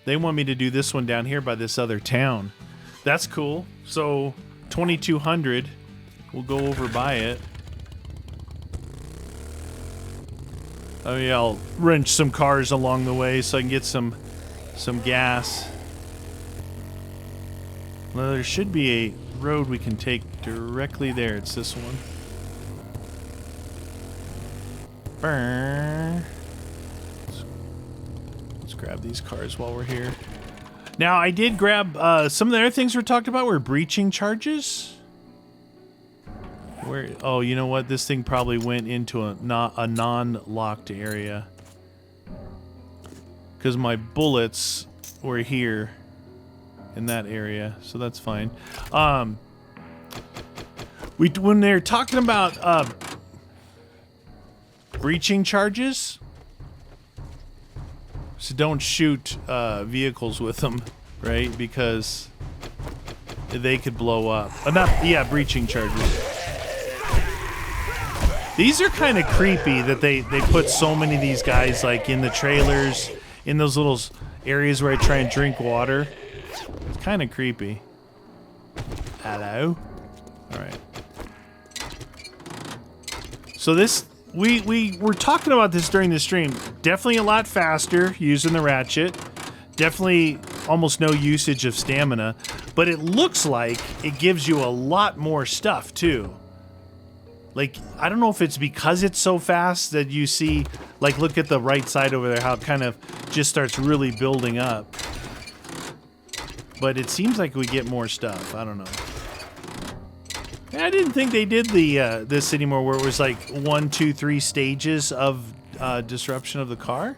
They want me to do this one down here by this other town. That's cool. So 2200. We'll go over by it. Oh yeah, I'll wrench some cars along the way so I can get some gas. Well, there should be a road we can take directly there. It's this one. Burr. Let's grab these cars while we're here. Now, I did grab some of the other things we talked about were breaching charges. Where? Oh, you know what? This thing probably went into a non-locked area. Because my bullets were here in that area, so that's fine. When they're talking about breaching charges, so don't shoot vehicles with them, right? Because they could blow up. Breaching charges. These are kind of creepy that they put so many of these guys like in the trailers, in those little areas where I try and drink water. It's kind of creepy. Hello? Alright. So this, we were talking about this during the stream. Definitely a lot faster using the ratchet. Definitely almost no usage of stamina. But it looks like it gives you a lot more stuff too. Like, I don't know if it's because it's so fast that you see, like, look at the right side over there, how it kind of just starts really building up. But it seems like we get more stuff. I don't know. I didn't think they did the this anymore, where it was like 1, 2, 3 stages of disruption of the car.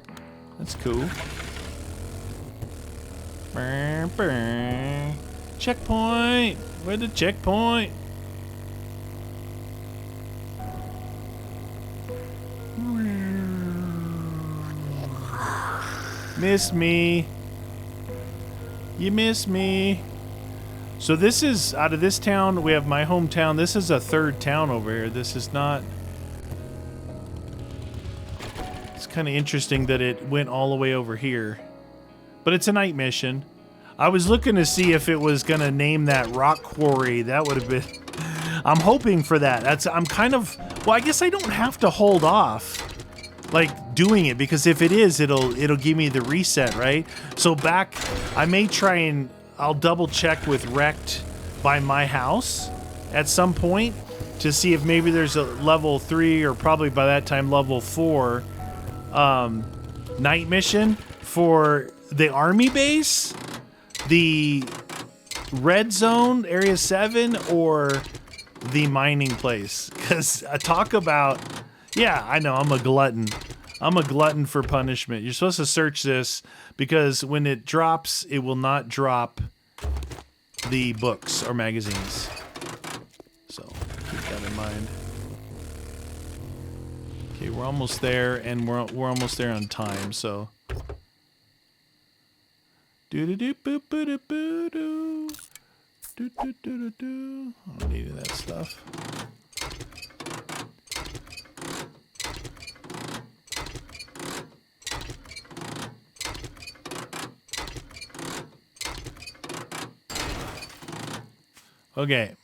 That's cool. Checkpoint. Where's the checkpoint? Miss me. You miss me. So this is, out of this town, we have my hometown. This is a third town over here. This is not... It's kind of interesting that it went all the way over here. But it's a night mission. I was looking to see if it was going to name that rock quarry. That would have been... I'm hoping for that. I'm kind of... Well, I guess I don't have to hold off, like, doing it, because if it is, it'll give me the reset, right? So back, I may try and I'll double check with Wrecked by my house at some point to see if maybe there's a level 3 or probably by that time level 4 night mission for the army base, the red zone, area 7, or the mining place. Because talk about... Yeah, I know, I'm a glutton. I'm a glutton for punishment. You're supposed to search this because when it drops, it will not drop the books or magazines. So, keep that in mind. Okay, we're almost there, and we're almost there on time, so... Do-do-do-boop-boo-do-boo-doo. Do-do-do-do-do. I don't need that stuff. Okay.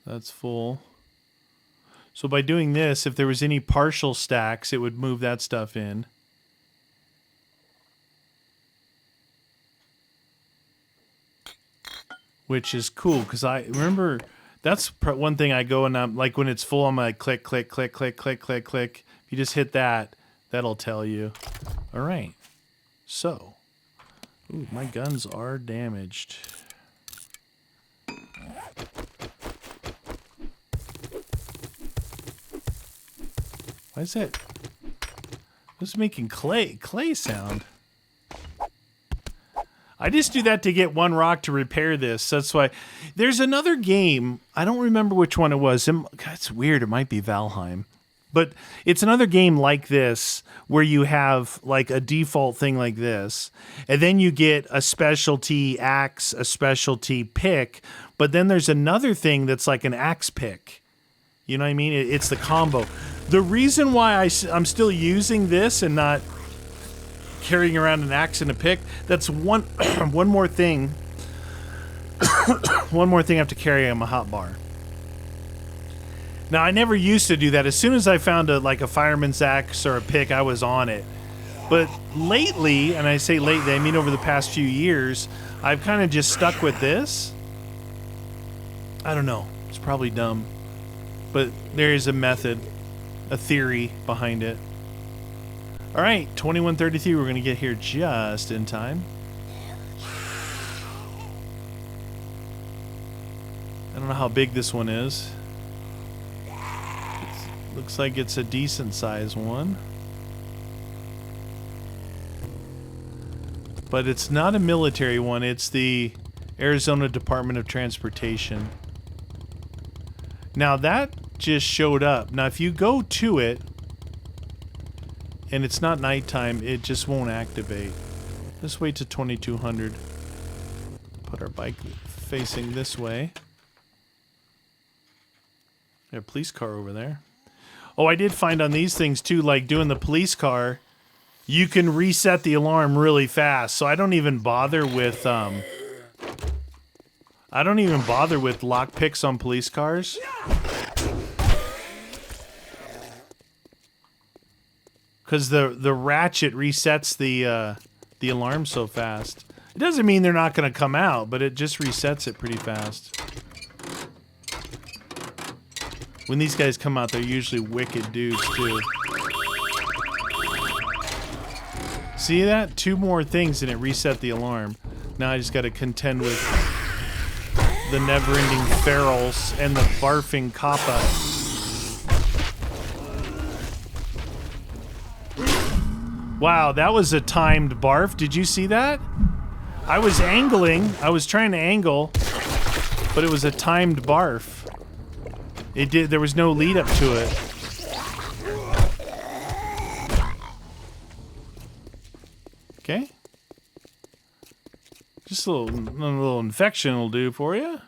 That's full. So by doing this, if there was any partial stacks, it would move that stuff in. Which is cool, because I remember that's one thing I go and I'm like, when it's full, I'm like click, click, click, click, click, click, click. If you just hit that, that'll tell you. All right. So, ooh, my guns are damaged. Why is that? What's making clay sound? I just do that to get one rock to repair this. That's why. There's another game. I don't remember which one it was. God, it's weird. It might be Valheim. But it's another game like this where you have like a default thing like this. And then you get a specialty axe, a specialty pick. But then there's another thing that's like an axe pick. You know what I mean? It's the combo. The reason why I'm still using this and not carrying around an axe and a pick, that's one more thing. One more thing I have to carry on my hotbar. Now, I never used to do that. As soon as I found a fireman's axe or a pick, I was on it. But lately, and I say lately, I mean over the past few years, I've kind of just stuck with this. I don't know. It's probably dumb. But there is a method, a theory behind it. All right, 21:33. We're going to get here just in time. I don't know how big this one is. Looks like it's a decent size one. But it's not a military one. It's the Arizona Department of Transportation. Now that just showed up. Now if you go to it and it's not nighttime, it just won't activate. Let's wait to 2200. Put our bike facing this way. Got a police car over there. Oh, I did find on these things too, like doing the police car, you can reset the alarm really fast. So I don't even bother with lock picks on police cars. Because the ratchet resets the alarm so fast. It doesn't mean they're not going to come out, but it just resets it pretty fast. When these guys come out, they're usually wicked dudes too. See that? 2 more things and it reset the alarm. Now I just got to contend with the never-ending ferals and the barfing kappa. Wow, that was a timed barf. Did you see that? I was angling. I was trying to angle, but it was a timed barf. It did. There was no lead up to it. Okay. Just a little infection will do for you.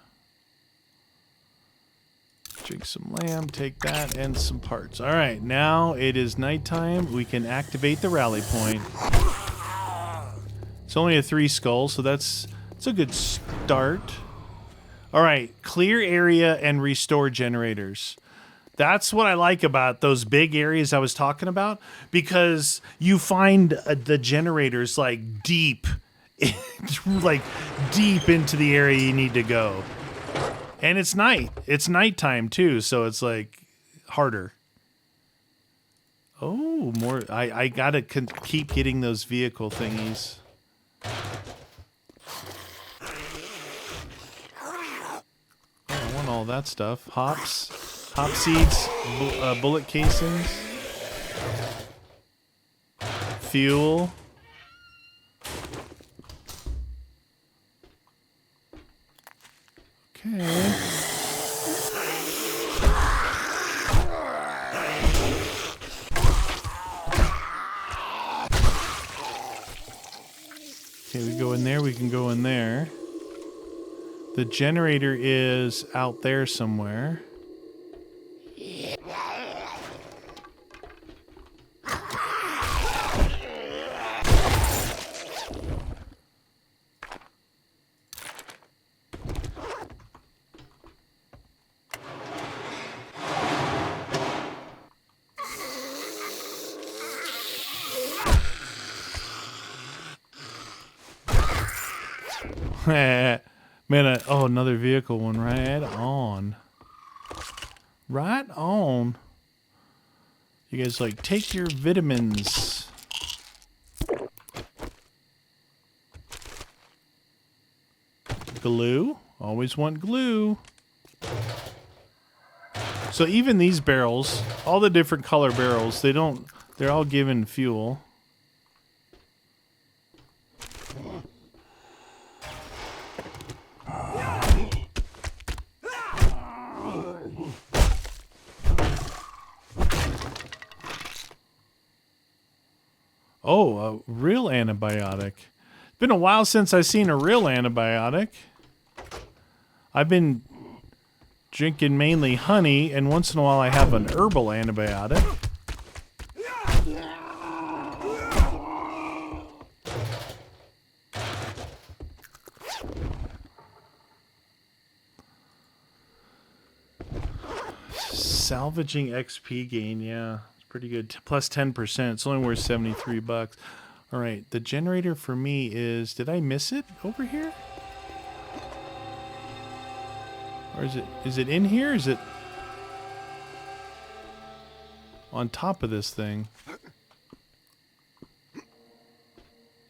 Drink some lamb, take that, and some parts. All right, now it is nighttime. We can activate the rally point. It's only a 3 skull, so that's a good start. All right, clear area and restore generators. That's what I like about those big areas I was talking about, because you find the generators like deep, like deep into the area you need to go. And it's night. It's nighttime too, so it's like harder. Oh, more. I gotta keep getting those vehicle thingies. I want all that stuff. Hops, hop seeds, bullet casings, fuel. Okay. Okay, we go in there, we can go in there. The generator is out there somewhere. Man, oh, another vehicle one. Right on. Right on. You guys like, take your vitamins. Glue. Always want glue. So even these barrels, all the different color barrels, they're all given fuel. Oh, a real antibiotic. Been a while since I've seen a real antibiotic. I've been drinking mainly honey, and once in a while I have an herbal antibiotic. Salvaging XP gain, yeah. It's pretty good. Plus 10%. It's only worth 73 bucks. All right, the generator for me is... Did I miss it over here? Or is it in here? Is it on top of this thing?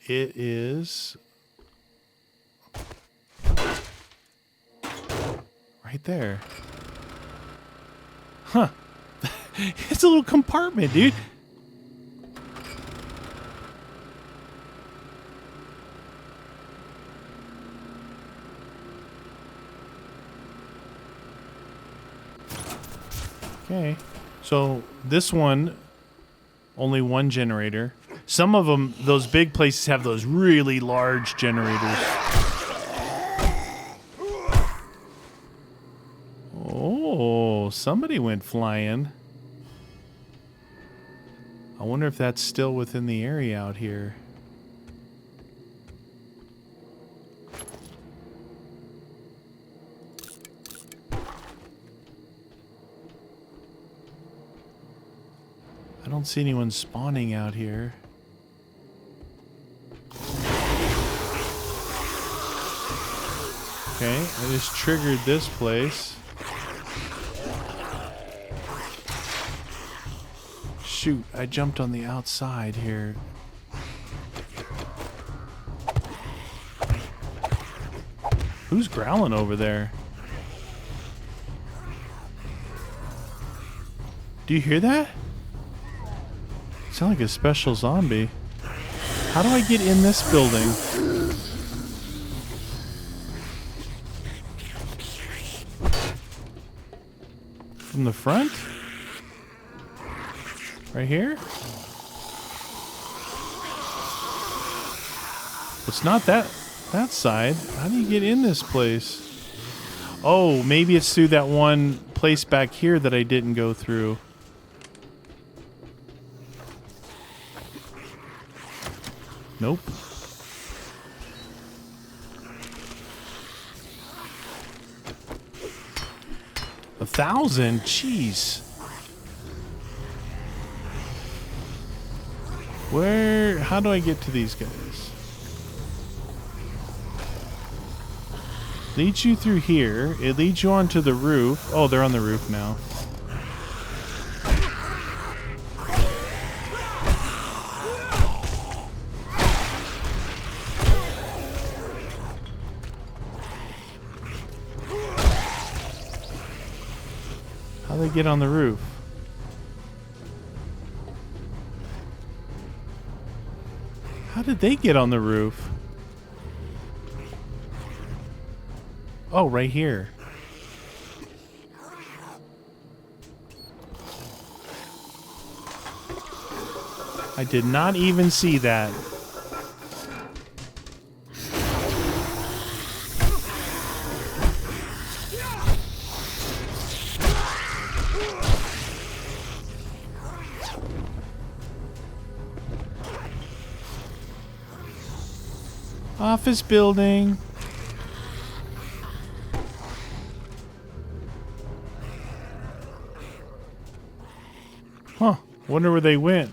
It is right there. Huh. It's a little compartment, dude. Okay, so this one, only one generator. Some of them, those big places have those really large generators. Oh, somebody went flying. I wonder if that's still within the area out here. I don't see anyone spawning out here. Okay, I just triggered this place. Shoot, I jumped on the outside here. Who's growling over there? Do you hear that? Sound like a special zombie. How do I get in this building? From the front? Right here? It's not that side. How do you get in this place? Oh, maybe it's through that one place back here that I didn't go through. Nope. $1,000? Jeez. How do I get to these guys? Leads you through here. It leads you onto the roof. Oh, they're on the roof now. How do they get on the roof? How did they get on the roof? Oh, right here. I did not even see that. Office building. Huh. Wonder where they went.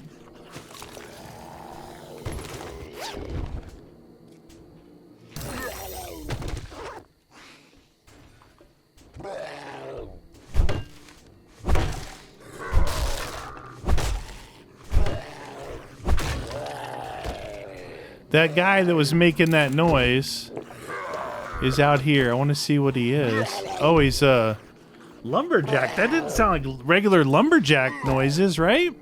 That guy that was making that noise is out here. I want to see what he is. Oh, he's a lumberjack. That didn't sound like regular lumberjack noises, right?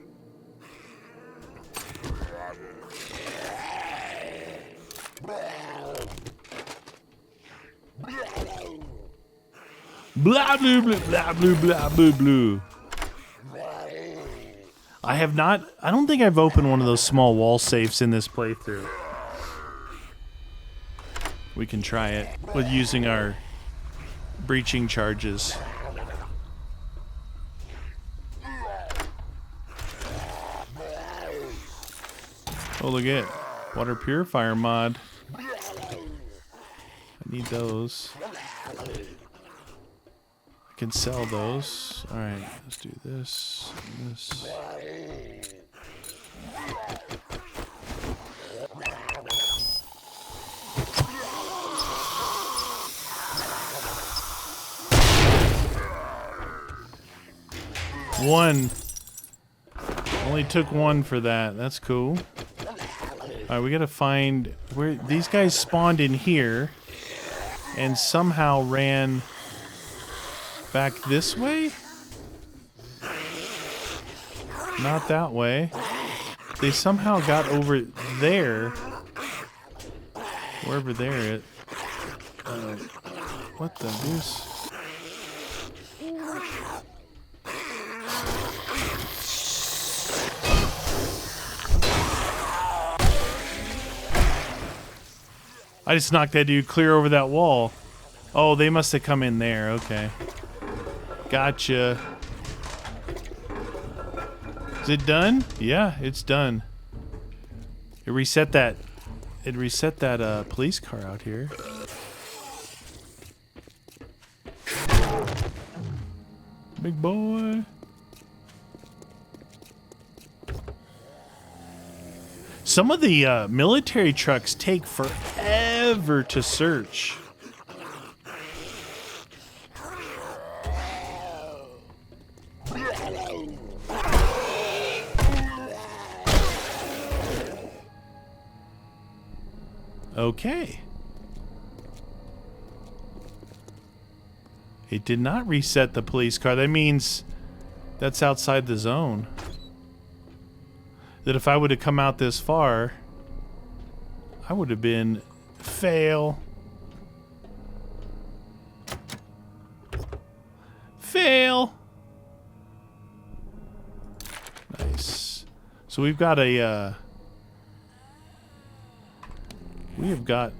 Blah, blah, blah, blah, blah, blah, blah, blah. I don't think I've opened one of those small wall safes in this playthrough. We can try it with using our breaching charges. Oh, look at it. Water purifier mod. I need those. I can sell those. Alright, let's do this and this. One. Only took one for that. That's cool. Alright, we gotta find where these guys spawned in here and somehow ran back this way? Not that way. They somehow got over there. Wherever they're at. What the deuce? I just knocked that dude clear over that wall. Oh, they must have come in there. Okay. Gotcha. Is it done? Yeah, it's done. It reset that. It reset that police car out here. Big boy. Some of the military trucks take forever to search. Okay. It did not reset the police car. That means that's outside the zone. That if I would have come out this far, I would have been fail. Fail. Nice. So we've got a we have got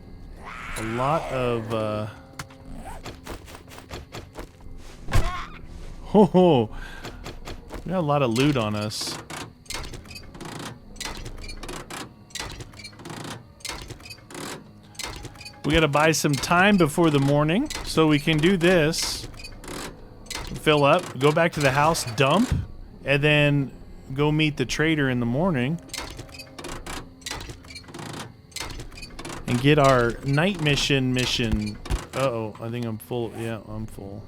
a lot of oh, we got a lot of loot on us. We gotta buy some time before the morning so we can do this. Fill up, go back to the house, dump, and then go meet the trader in the morning. And get our night mission. Uh-oh, I think I'm full. Yeah, I'm full.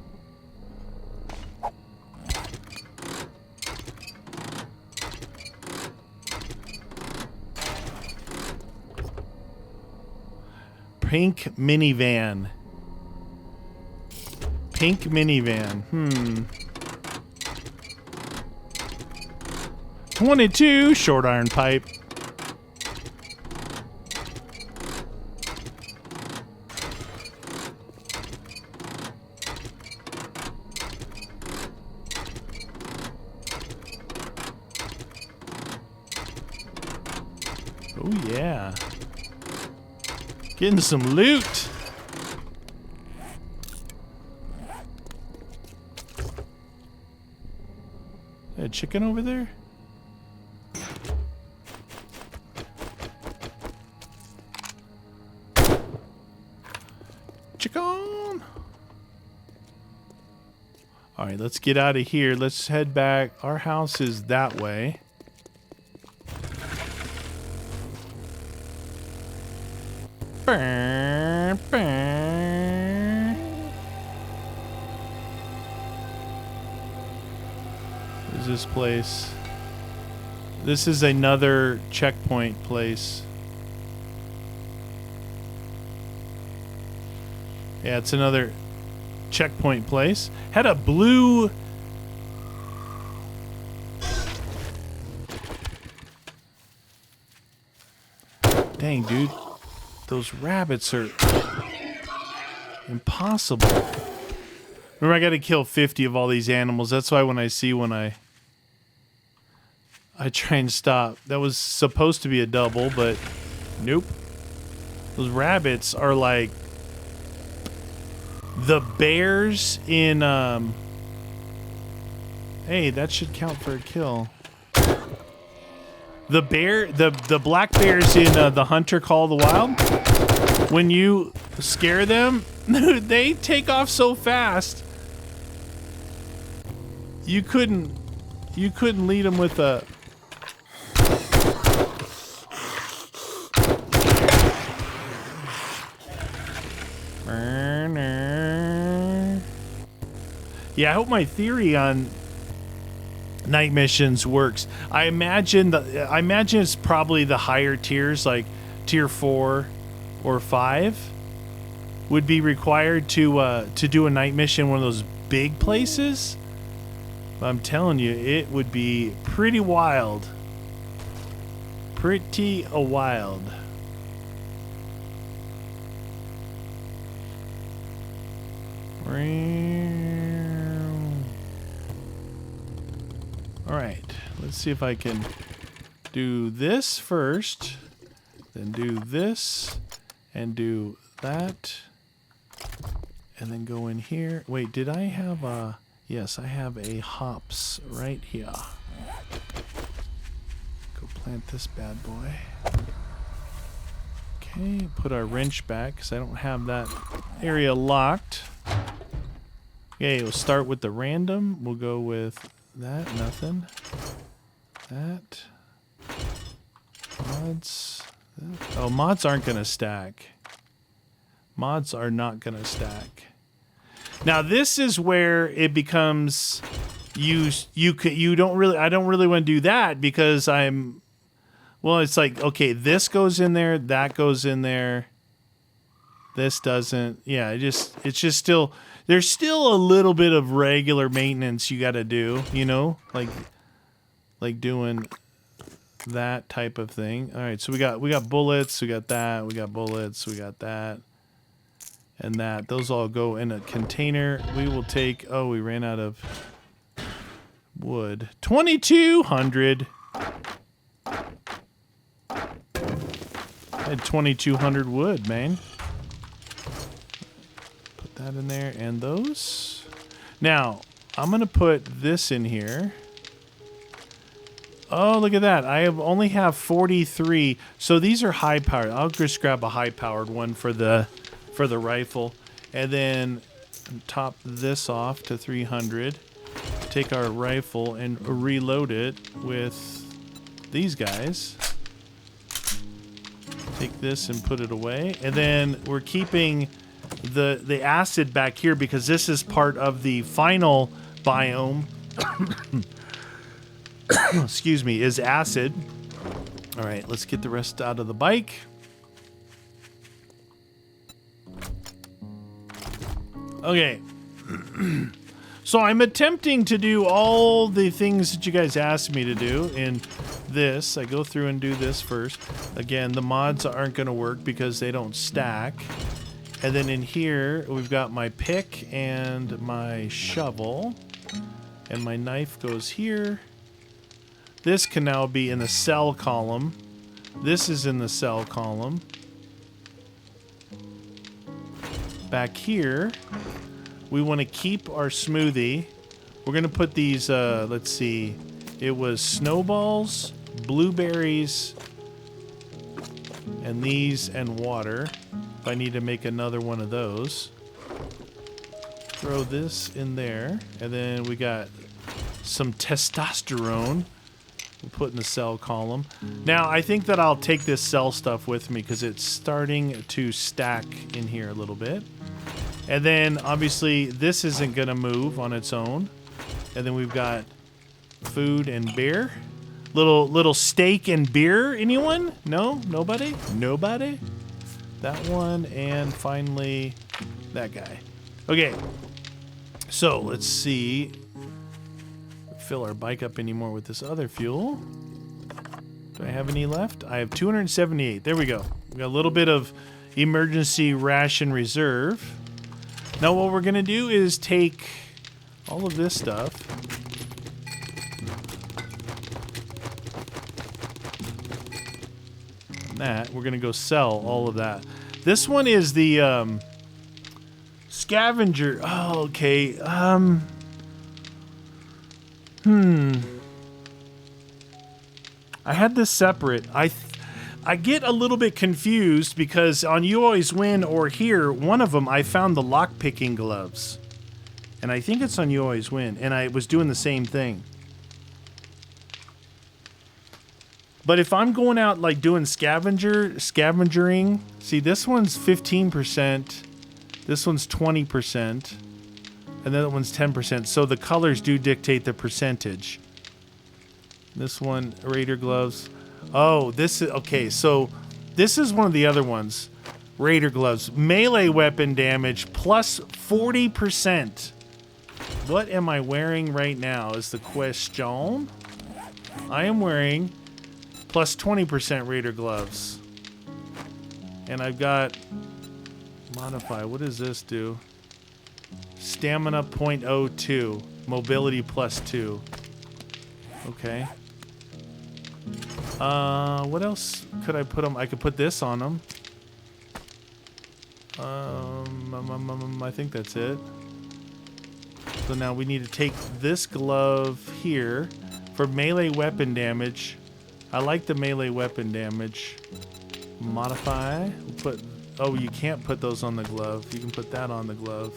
Pink minivan. Pink minivan. 22 short iron pipe. Oh yeah. Getting some loot. A chicken over there? Chicken! Alright, let's get out of here. Let's head back. Our house is that way. What is this place? This is another checkpoint place. Yeah, it's another checkpoint place. Had a blue... Dang, dude. Those rabbits are impossible. Remember, I got to kill 50 of all these animals. That's why when I see one, I try and stop. That was supposed to be a double, but nope. Those rabbits are like the bears in... Hey, that should count for a kill. The black bears in the Hunter Call of the Wild, when you scare them, they take off so fast. You couldn't lead them with a... Yeah, I hope my theory on night missions works. I imagine it's probably the higher tiers, like tier 4 or 5, would be required to do a night mission in one of those big places. But I'm telling you, it would be pretty wild. Pretty wild. Alright, let's see if I can do this first, then do this, and do that, and then go in here. Wait, did I have a... Yes, I have a hops right here. Go plant this bad boy. Okay, put our wrench back, because I don't have that area locked. Okay, we'll start with the random. We'll go with... that, nothing. That. Mods. That. Oh, mods aren't going to stack. Mods are not going to stack. Now, this is where it becomes... I don't really want to do that because I'm... Well, it's like, okay, this goes in there, that goes in there. This doesn't. Yeah, it's just still... There's still a little bit of regular maintenance you got to do, you know, like doing that type of thing. All right, so we got bullets, we got that, we got bullets, we got that, and that. Those all go in a container. We will take. Oh, we ran out of wood. 2,200. I had 2,200 wood, man. That in there, and those. Now, I'm going to put this in here. Oh, look at that. I only have 43. So these are high powered. I'll just grab a high powered one for the rifle. And then top this off to 300. Take our rifle and reload it with these guys. Take this and put it away. And then we're keeping the acid back here because this is part of the final biome. Excuse me, is acid. All right, let's get the rest out of the bike. Okay. So I'm attempting to do all the things that you guys asked me to do in this. I go through and do this first. Again, the mods aren't going to work because they don't stack. And then in here, we've got my pick and my shovel. And my knife goes here. This can now be in the cell column. This is in the cell column. Back here, we want to keep our smoothie. We're going to put these, let's see. It was snowballs, blueberries, and these, and water. I need to make another one of those. Throw this in there. And then we got some testosterone. We'll put in the cell column. Now, I think that I'll take this cell stuff with me because it's starting to stack in here a little bit. And then, obviously, this isn't going to move on its own. And then we've got food and beer. Little steak and beer. Anyone? No? Nobody? Nobody? that one, and finally that guy. Okay, so let's see. Fill our bike up anymore with this other fuel. Do I have any left? I have 278. There we go. We got a little bit of emergency ration reserve. Now what we're gonna do is take all of this stuff. That we're gonna go sell all of that. This one is the scavenger. Oh, okay. I had this separate. I get a little bit confused because on You Always Win or here, one of them I found the lock picking gloves, and I think it's on You Always Win, and I was doing the same thing. But if I'm going out like doing scavengering, see this one's 15%, this one's 20%, and that one's 10%. So the colors do dictate the percentage. This one, Raider gloves. Oh, this is okay. So this is one of the other ones. Raider gloves, melee weapon damage plus 40%. What am I wearing right now is the question. I am wearing plus 20% Raider gloves. And I've got modify. What does this do? Stamina 0.02. Mobility plus 2. Okay. What else could I put them? I could put this on them. I think that's it. So now we need to take this glove here for melee weapon damage. I like the melee weapon damage. Modify. Put. Oh, you can't put those on the glove. You can put that on the glove.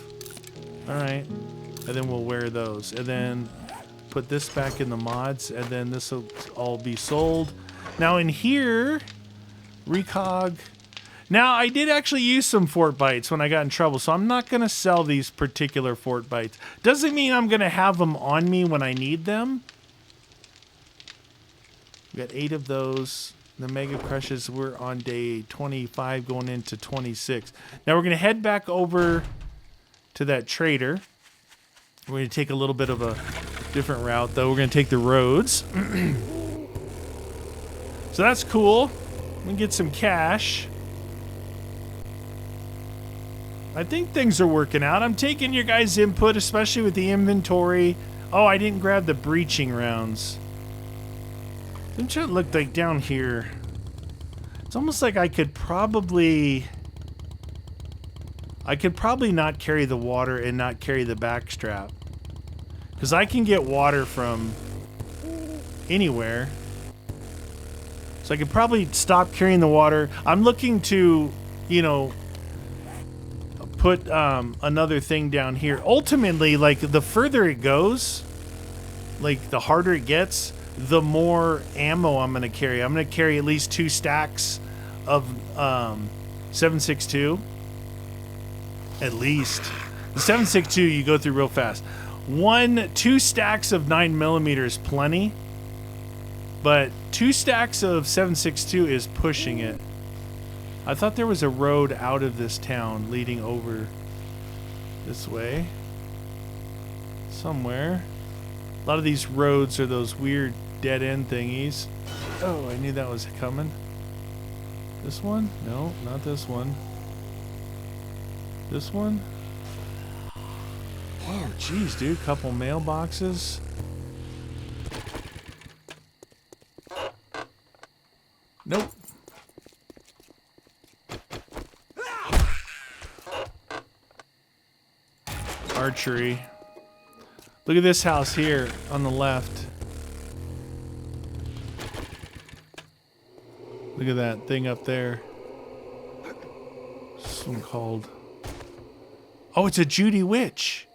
All right. And then we'll wear those. And then put this back in the mods. And then this will all be sold. Now in here, recog. Now I did actually use some fort bites when I got in trouble. So I'm not going to sell these particular fort bites. Doesn't mean I'm going to have them on me when I need them. We got 8 of those. The Mega Crushes, we're on day 25 going into 26. Now we're going to head back over to that trader. We're going to take a little bit of a different route, though. We're going to take the roads. So that's cool. We can get some cash. I think things are working out. I'm taking your guys' input, especially with the inventory. Oh, I didn't grab the breaching rounds. I'm trying to look like down here. It's almost like I could probably not carry the water and not carry the back strap. Because I can get water from anywhere. So I could probably stop carrying the water. I'm looking to, you know, put another thing down here. Ultimately, like the further it goes, like the harder it gets, the more ammo I'm going to carry. I'm going to carry at least 2 stacks of 7.62. At least. The 7.62 you go through real fast. 2 stacks of 9mm is plenty. But 2 stacks of 7.62 is pushing it. I thought there was a road out of this town leading over this way. Somewhere. A lot of these roads are those weird dead end thingies. Oh, I knew that was coming. This one? No, not this one. This one? Oh, geez, dude. Couple mailboxes. Nope. Archery. Look at this house here on the left. Look at that thing up there. What's this one called? Oh, it's a Judy Witch.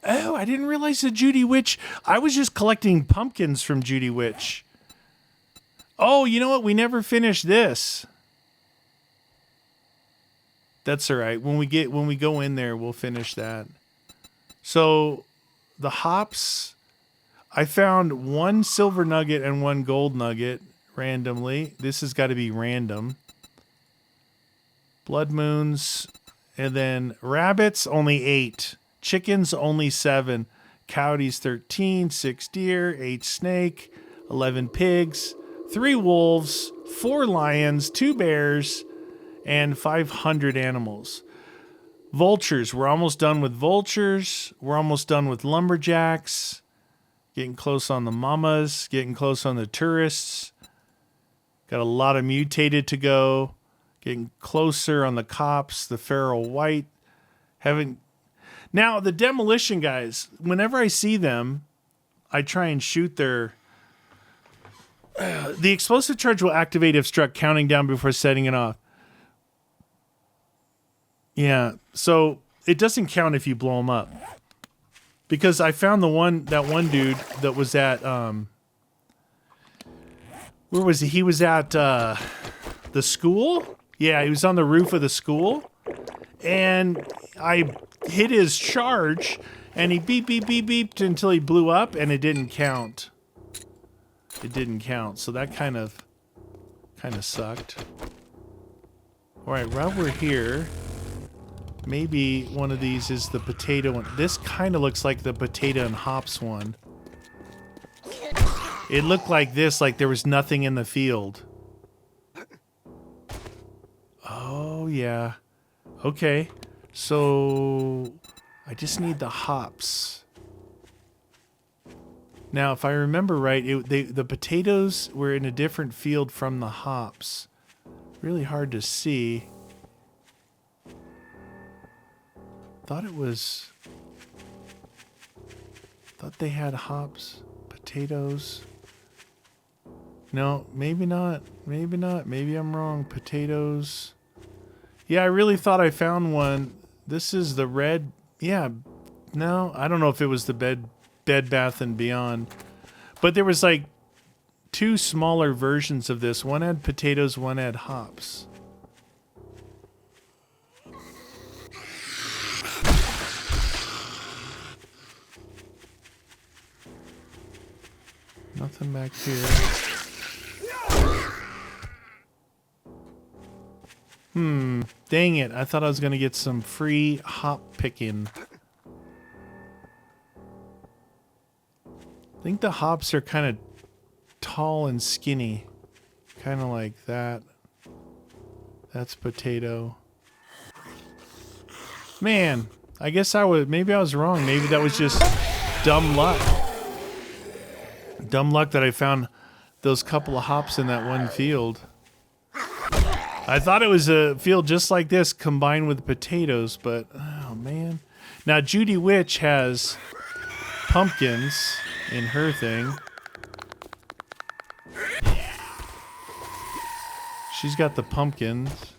Oh, I didn't realize the Judy Witch. I was just collecting pumpkins from Judy Witch. Oh, you know what? We never finished this. That's all right. When we go in there, we'll finish that. So, the hops, I found 1 silver nugget and 1 gold nugget randomly. This has got to be random. Blood moons. And then rabbits, only 8. Chickens, only 7. Coyotes, 13. 6 deer. 8 snake. 11 pigs. 3 wolves. 4 lions. 2 bears. And 500 animals. Vultures. We're almost done with vultures. We're almost done with lumberjacks. Getting close on the mamas. Getting close on the tourists. Got a lot of mutated to go. Getting closer on the cops. The feral white. Now, the demolition guys, whenever I see them, I try and shoot their... the explosive charge will activate if struck, counting down before setting it off. Yeah, so it doesn't count if you blow them up. Because I found that one dude that was at, where was he? He was at the school? Yeah, he was on the roof of the school. And I hit his charge, and he beep, beep, beep, beeped until he blew up, and it didn't count. It didn't count, so that kind of sucked. All right, while we're here... maybe one of these is the potato one. This kind of looks like the potato and hops one. It looked like this, like there was nothing in the field. Oh, yeah. Okay. So, I just need the hops. Now, if I remember right, the potatoes were in a different field from the hops. Really hard to see. Thought they had hops, potatoes. No, maybe not. Maybe not. Maybe I'm wrong. Potatoes. Yeah, I really thought I found one. This is the red. Yeah. No, I don't know if it was the Bed Bath and Beyond. But there was like 2 smaller versions of this. One had potatoes, one had hops. Nothing back here. Dang it. I thought I was going to get some free hop picking. I think the hops are kind of tall and skinny. Kind of like that. That's potato. Man, I guess maybe I was wrong. Maybe that was just dumb luck. Dumb luck that I found those couple of hops in that one field. I thought it was a field just like this combined with potatoes, but oh man. Now Judy Witch has pumpkins in her thing. She's got the pumpkins,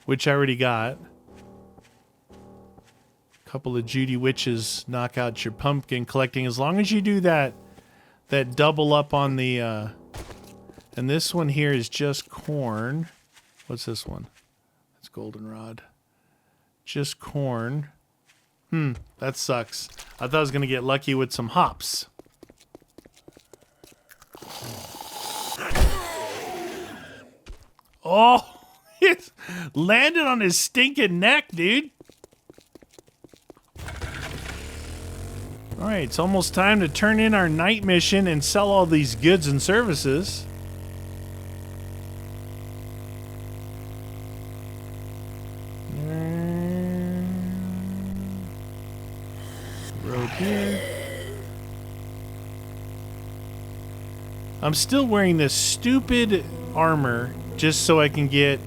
which I already got. A couple of Judy Witches knock out your pumpkin collecting. As long as you do that double up on the, and this one here is just corn. What's this one? It's goldenrod. Just corn. That sucks. I thought I was going to get lucky with some hops. Oh, it landed on his stinking neck, dude. All right, it's almost time to turn in our night mission and sell all these goods and services. Road here. I'm still wearing this stupid armor just so I can get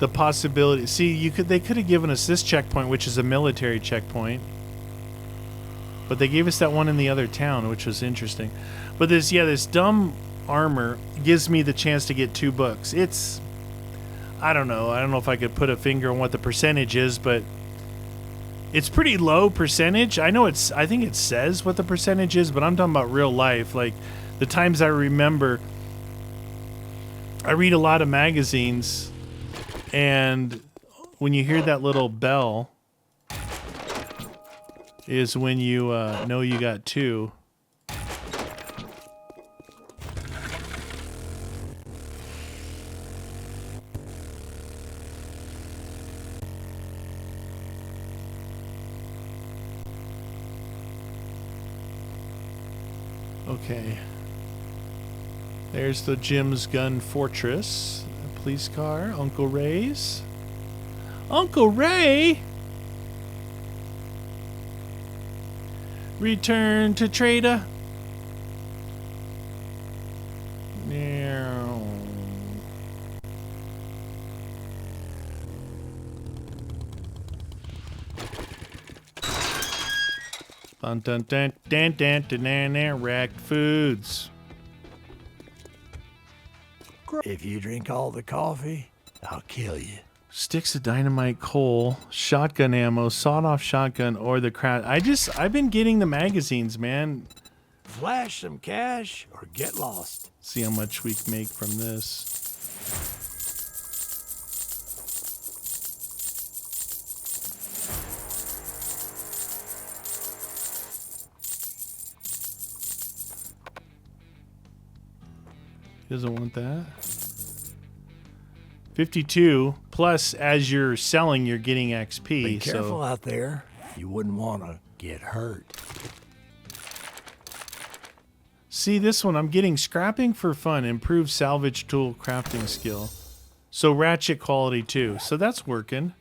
the possibility. See, they could have given us this checkpoint, which is a military checkpoint. But they gave us that one in the other town, which was interesting. But this dumb armor gives me the chance to get 2 books. I don't know. I don't know if I could put a finger on what the percentage is, but it's pretty low percentage. I think it says what the percentage is, but I'm talking about real life. Like the times I remember, I read a lot of magazines, and when you hear that little bell is when you know you got 2. Okay. There's the Jim's Gun Fortress. A police car. Uncle Ray's. Uncle Ray! Return to trader. Now. Dun dun dun dun dun dun dun dun. Wrecked foods. If you drink all the coffee, I'll kill you. Sticks of dynamite, coal, shotgun ammo, sawed-off shotgun, or the crowd. I've been getting the magazines, man. Flash some cash or get lost. See how much we can make from this. He doesn't want that. 52 plus as you're selling, you're getting XP. Be careful out there. You wouldn't want to get hurt. See this one, I'm getting scrapping for fun, improved salvage tool crafting skill. So ratchet quality too. So that's working.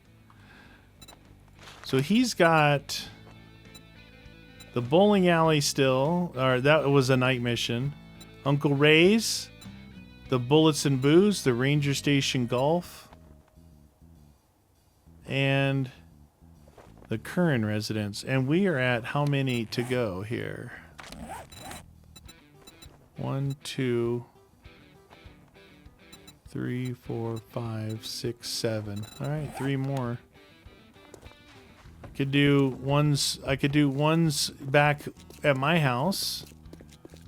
So he's got the bowling alley still, or that was a night mission. Uncle Ray's, the Bullets and Booze, the Ranger Station Golf, and the Curran residence. And we are at how many to go here? 1, 2, 3, 4, 5, 6, 7. All right, 3 more. I could do ones back at my house.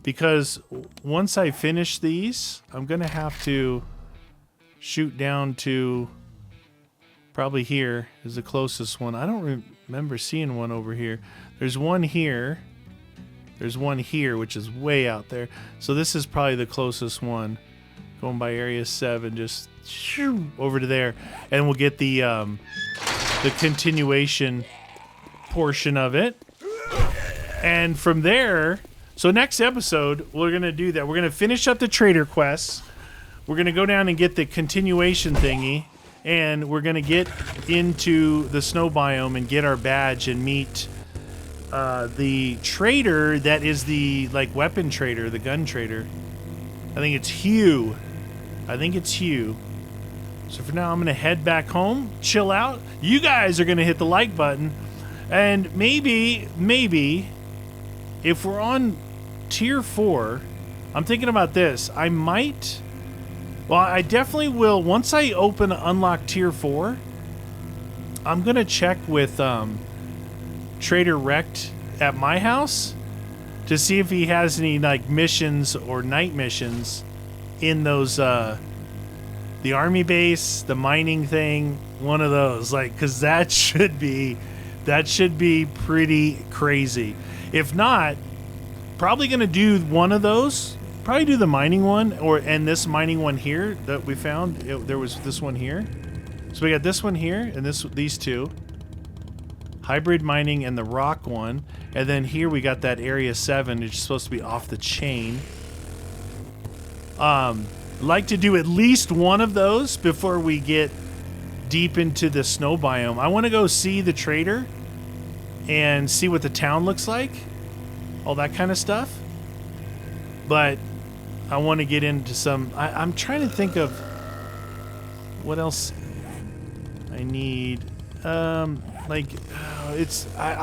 Because once I finish these, I'm going to have to shoot down to probably here is the closest one. I don't remember seeing one over here. There's one here. There's one here, which is way out there. So this is probably the closest one. Going by Area 7, just shoo, over to there. And we'll get the continuation portion of it. And from there... So next episode, we're going to do that. We're going to finish up the trader quests. We're going to go down and get the continuation thingy. And we're going to get into the snow biome and get our badge and meet the trader that is the weapon trader, the gun trader. I think it's Hugh. So for now, I'm going to head back home, chill out. You guys are going to hit the like button. And maybe... if we're on tier 4, I'm thinking about this. I definitely will. Once I unlock tier 4, I'm going to check with Trader Rect at my house to see if he has any missions or night missions in those, the army base, the mining thing, one of those. Because that should be pretty crazy. If not, probably going to do one of those. Probably do the mining one and this mining one here that we found. There was this one here. So we got this one here and these two. Hybrid mining and the rock one. And then here we got that Area 7. It's supposed to be off the chain. Like to do at least one of those before we get deep into the snow biome. I want to go see the trader and see what the town looks like. All that kind of stuff. But I want to get into some... I'm trying to think of what else I need. I'll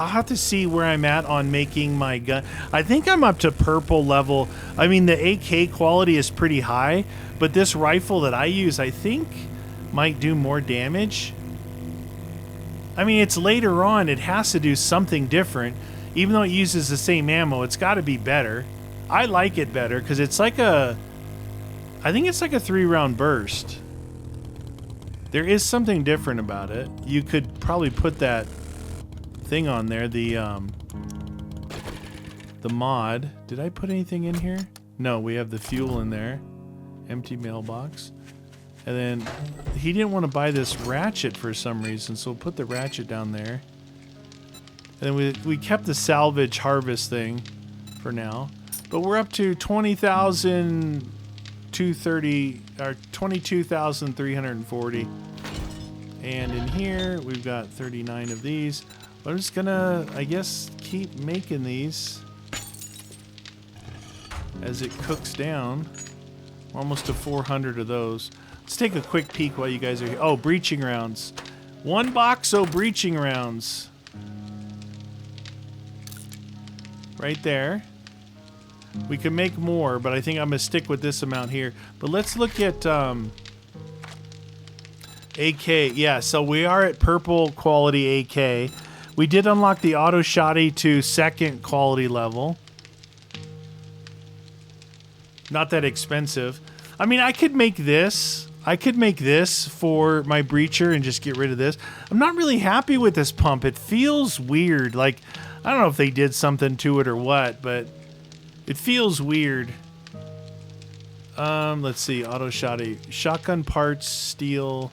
have to see where I'm at on making my gun. I think I'm up to purple level. I mean, the AK quality is pretty high, but this rifle that I use, I think, might do more damage. I mean, it's later on. It has to do something different. Even though it uses the same ammo, it's got to be better. I like it better because it's I think it's like a 3-round burst. There is something different about it. You could probably put that thing on there, the mod. Did I put anything in here? No, we have the fuel in there. Empty mailbox. And then he didn't want to buy this ratchet for some reason, so we'll put the ratchet down there. And then we kept the salvage harvest thing for now. But we're up to 20,230 or 22,340. And in here, we've got 39 of these. I'm just gonna, I guess, keep making these as it cooks down. Almost to 400 of those. Let's take a quick peek while you guys are here. Oh, breaching rounds. 1 box of breaching rounds. Right there. We can make more, but I think I'm gonna stick with this amount here. But let's look at AK. Yeah, so we are at purple quality AK. We did unlock the auto shotty to 2nd quality level. Not that expensive. I mean, I could make this. I could make this for my breacher and just get rid of this. I'm not really happy with this pump. It feels weird. Like, I don't know if they did something to it or what, but it feels weird. Let's see. Auto shotty. Shotgun parts, steel,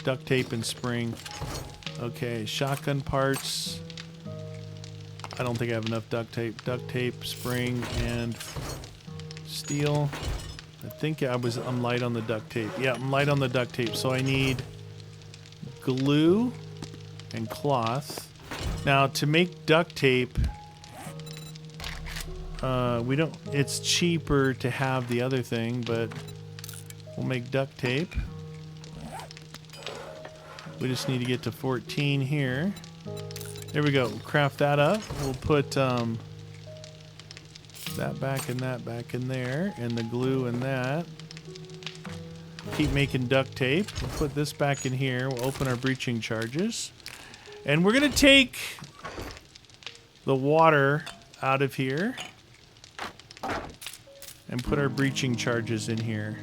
duct tape, and spring. Okay, shotgun parts. I don't think I have enough duct tape, spring, and steel. I think I'm light on the duct tape. Yeah, I'm light on the duct tape. So I need glue and cloth. Now to make duct tape, it's cheaper to have the other thing, but we'll make duct tape. We just need to get to 14 here. There we go. We'll craft that up. We'll put that back and that back in there, and the glue in that. Keep making duct tape. We'll put this back in here. We'll open our breaching charges. And we're going to take the water out of here and put our breaching charges in here.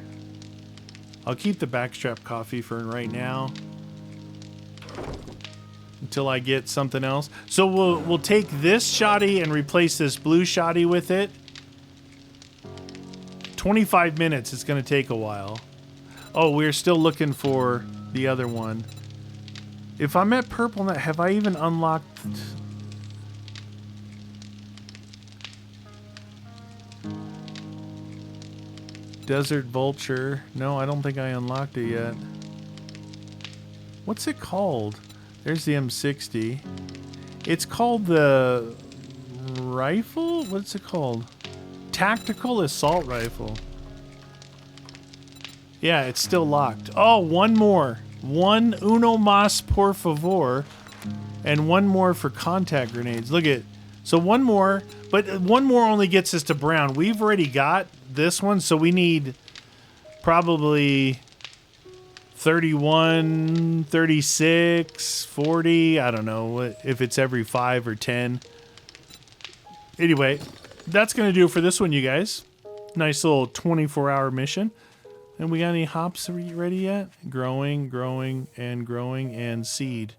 I'll keep the backstrap coffee for right now until I get something else. So we'll take this shoddy and replace this blue shoddy with it. 25 minutes. It's going to take a while. Oh, we're still looking for the other one. If I'm at purple now, have I even unlocked? Desert Vulture. No, I don't think I unlocked it yet. What's it called? There's the M60. It's called the rifle? What's it called? Tactical Assault Rifle. Yeah, it's still locked. Oh, one more. Uno más, por favor. And one more for contact grenades. Look at, so one more, but one more only gets us to brown. We've already got this one, so we need probably 31, 36, 40. I don't know if it's every 5 or 10. Anyway, that's going to do it for this one, you guys. Nice little 24-hour mission. And we got any hops ready yet? Growing, and seed.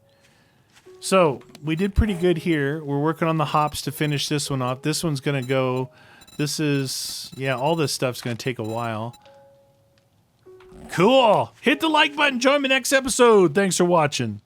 So, we did pretty good here. We're working on the hops to finish this one off. This one's going to go... This is... Yeah, all this stuff's going to take a while. Cool! Hit the like button. Join me next episode. Thanks for watching.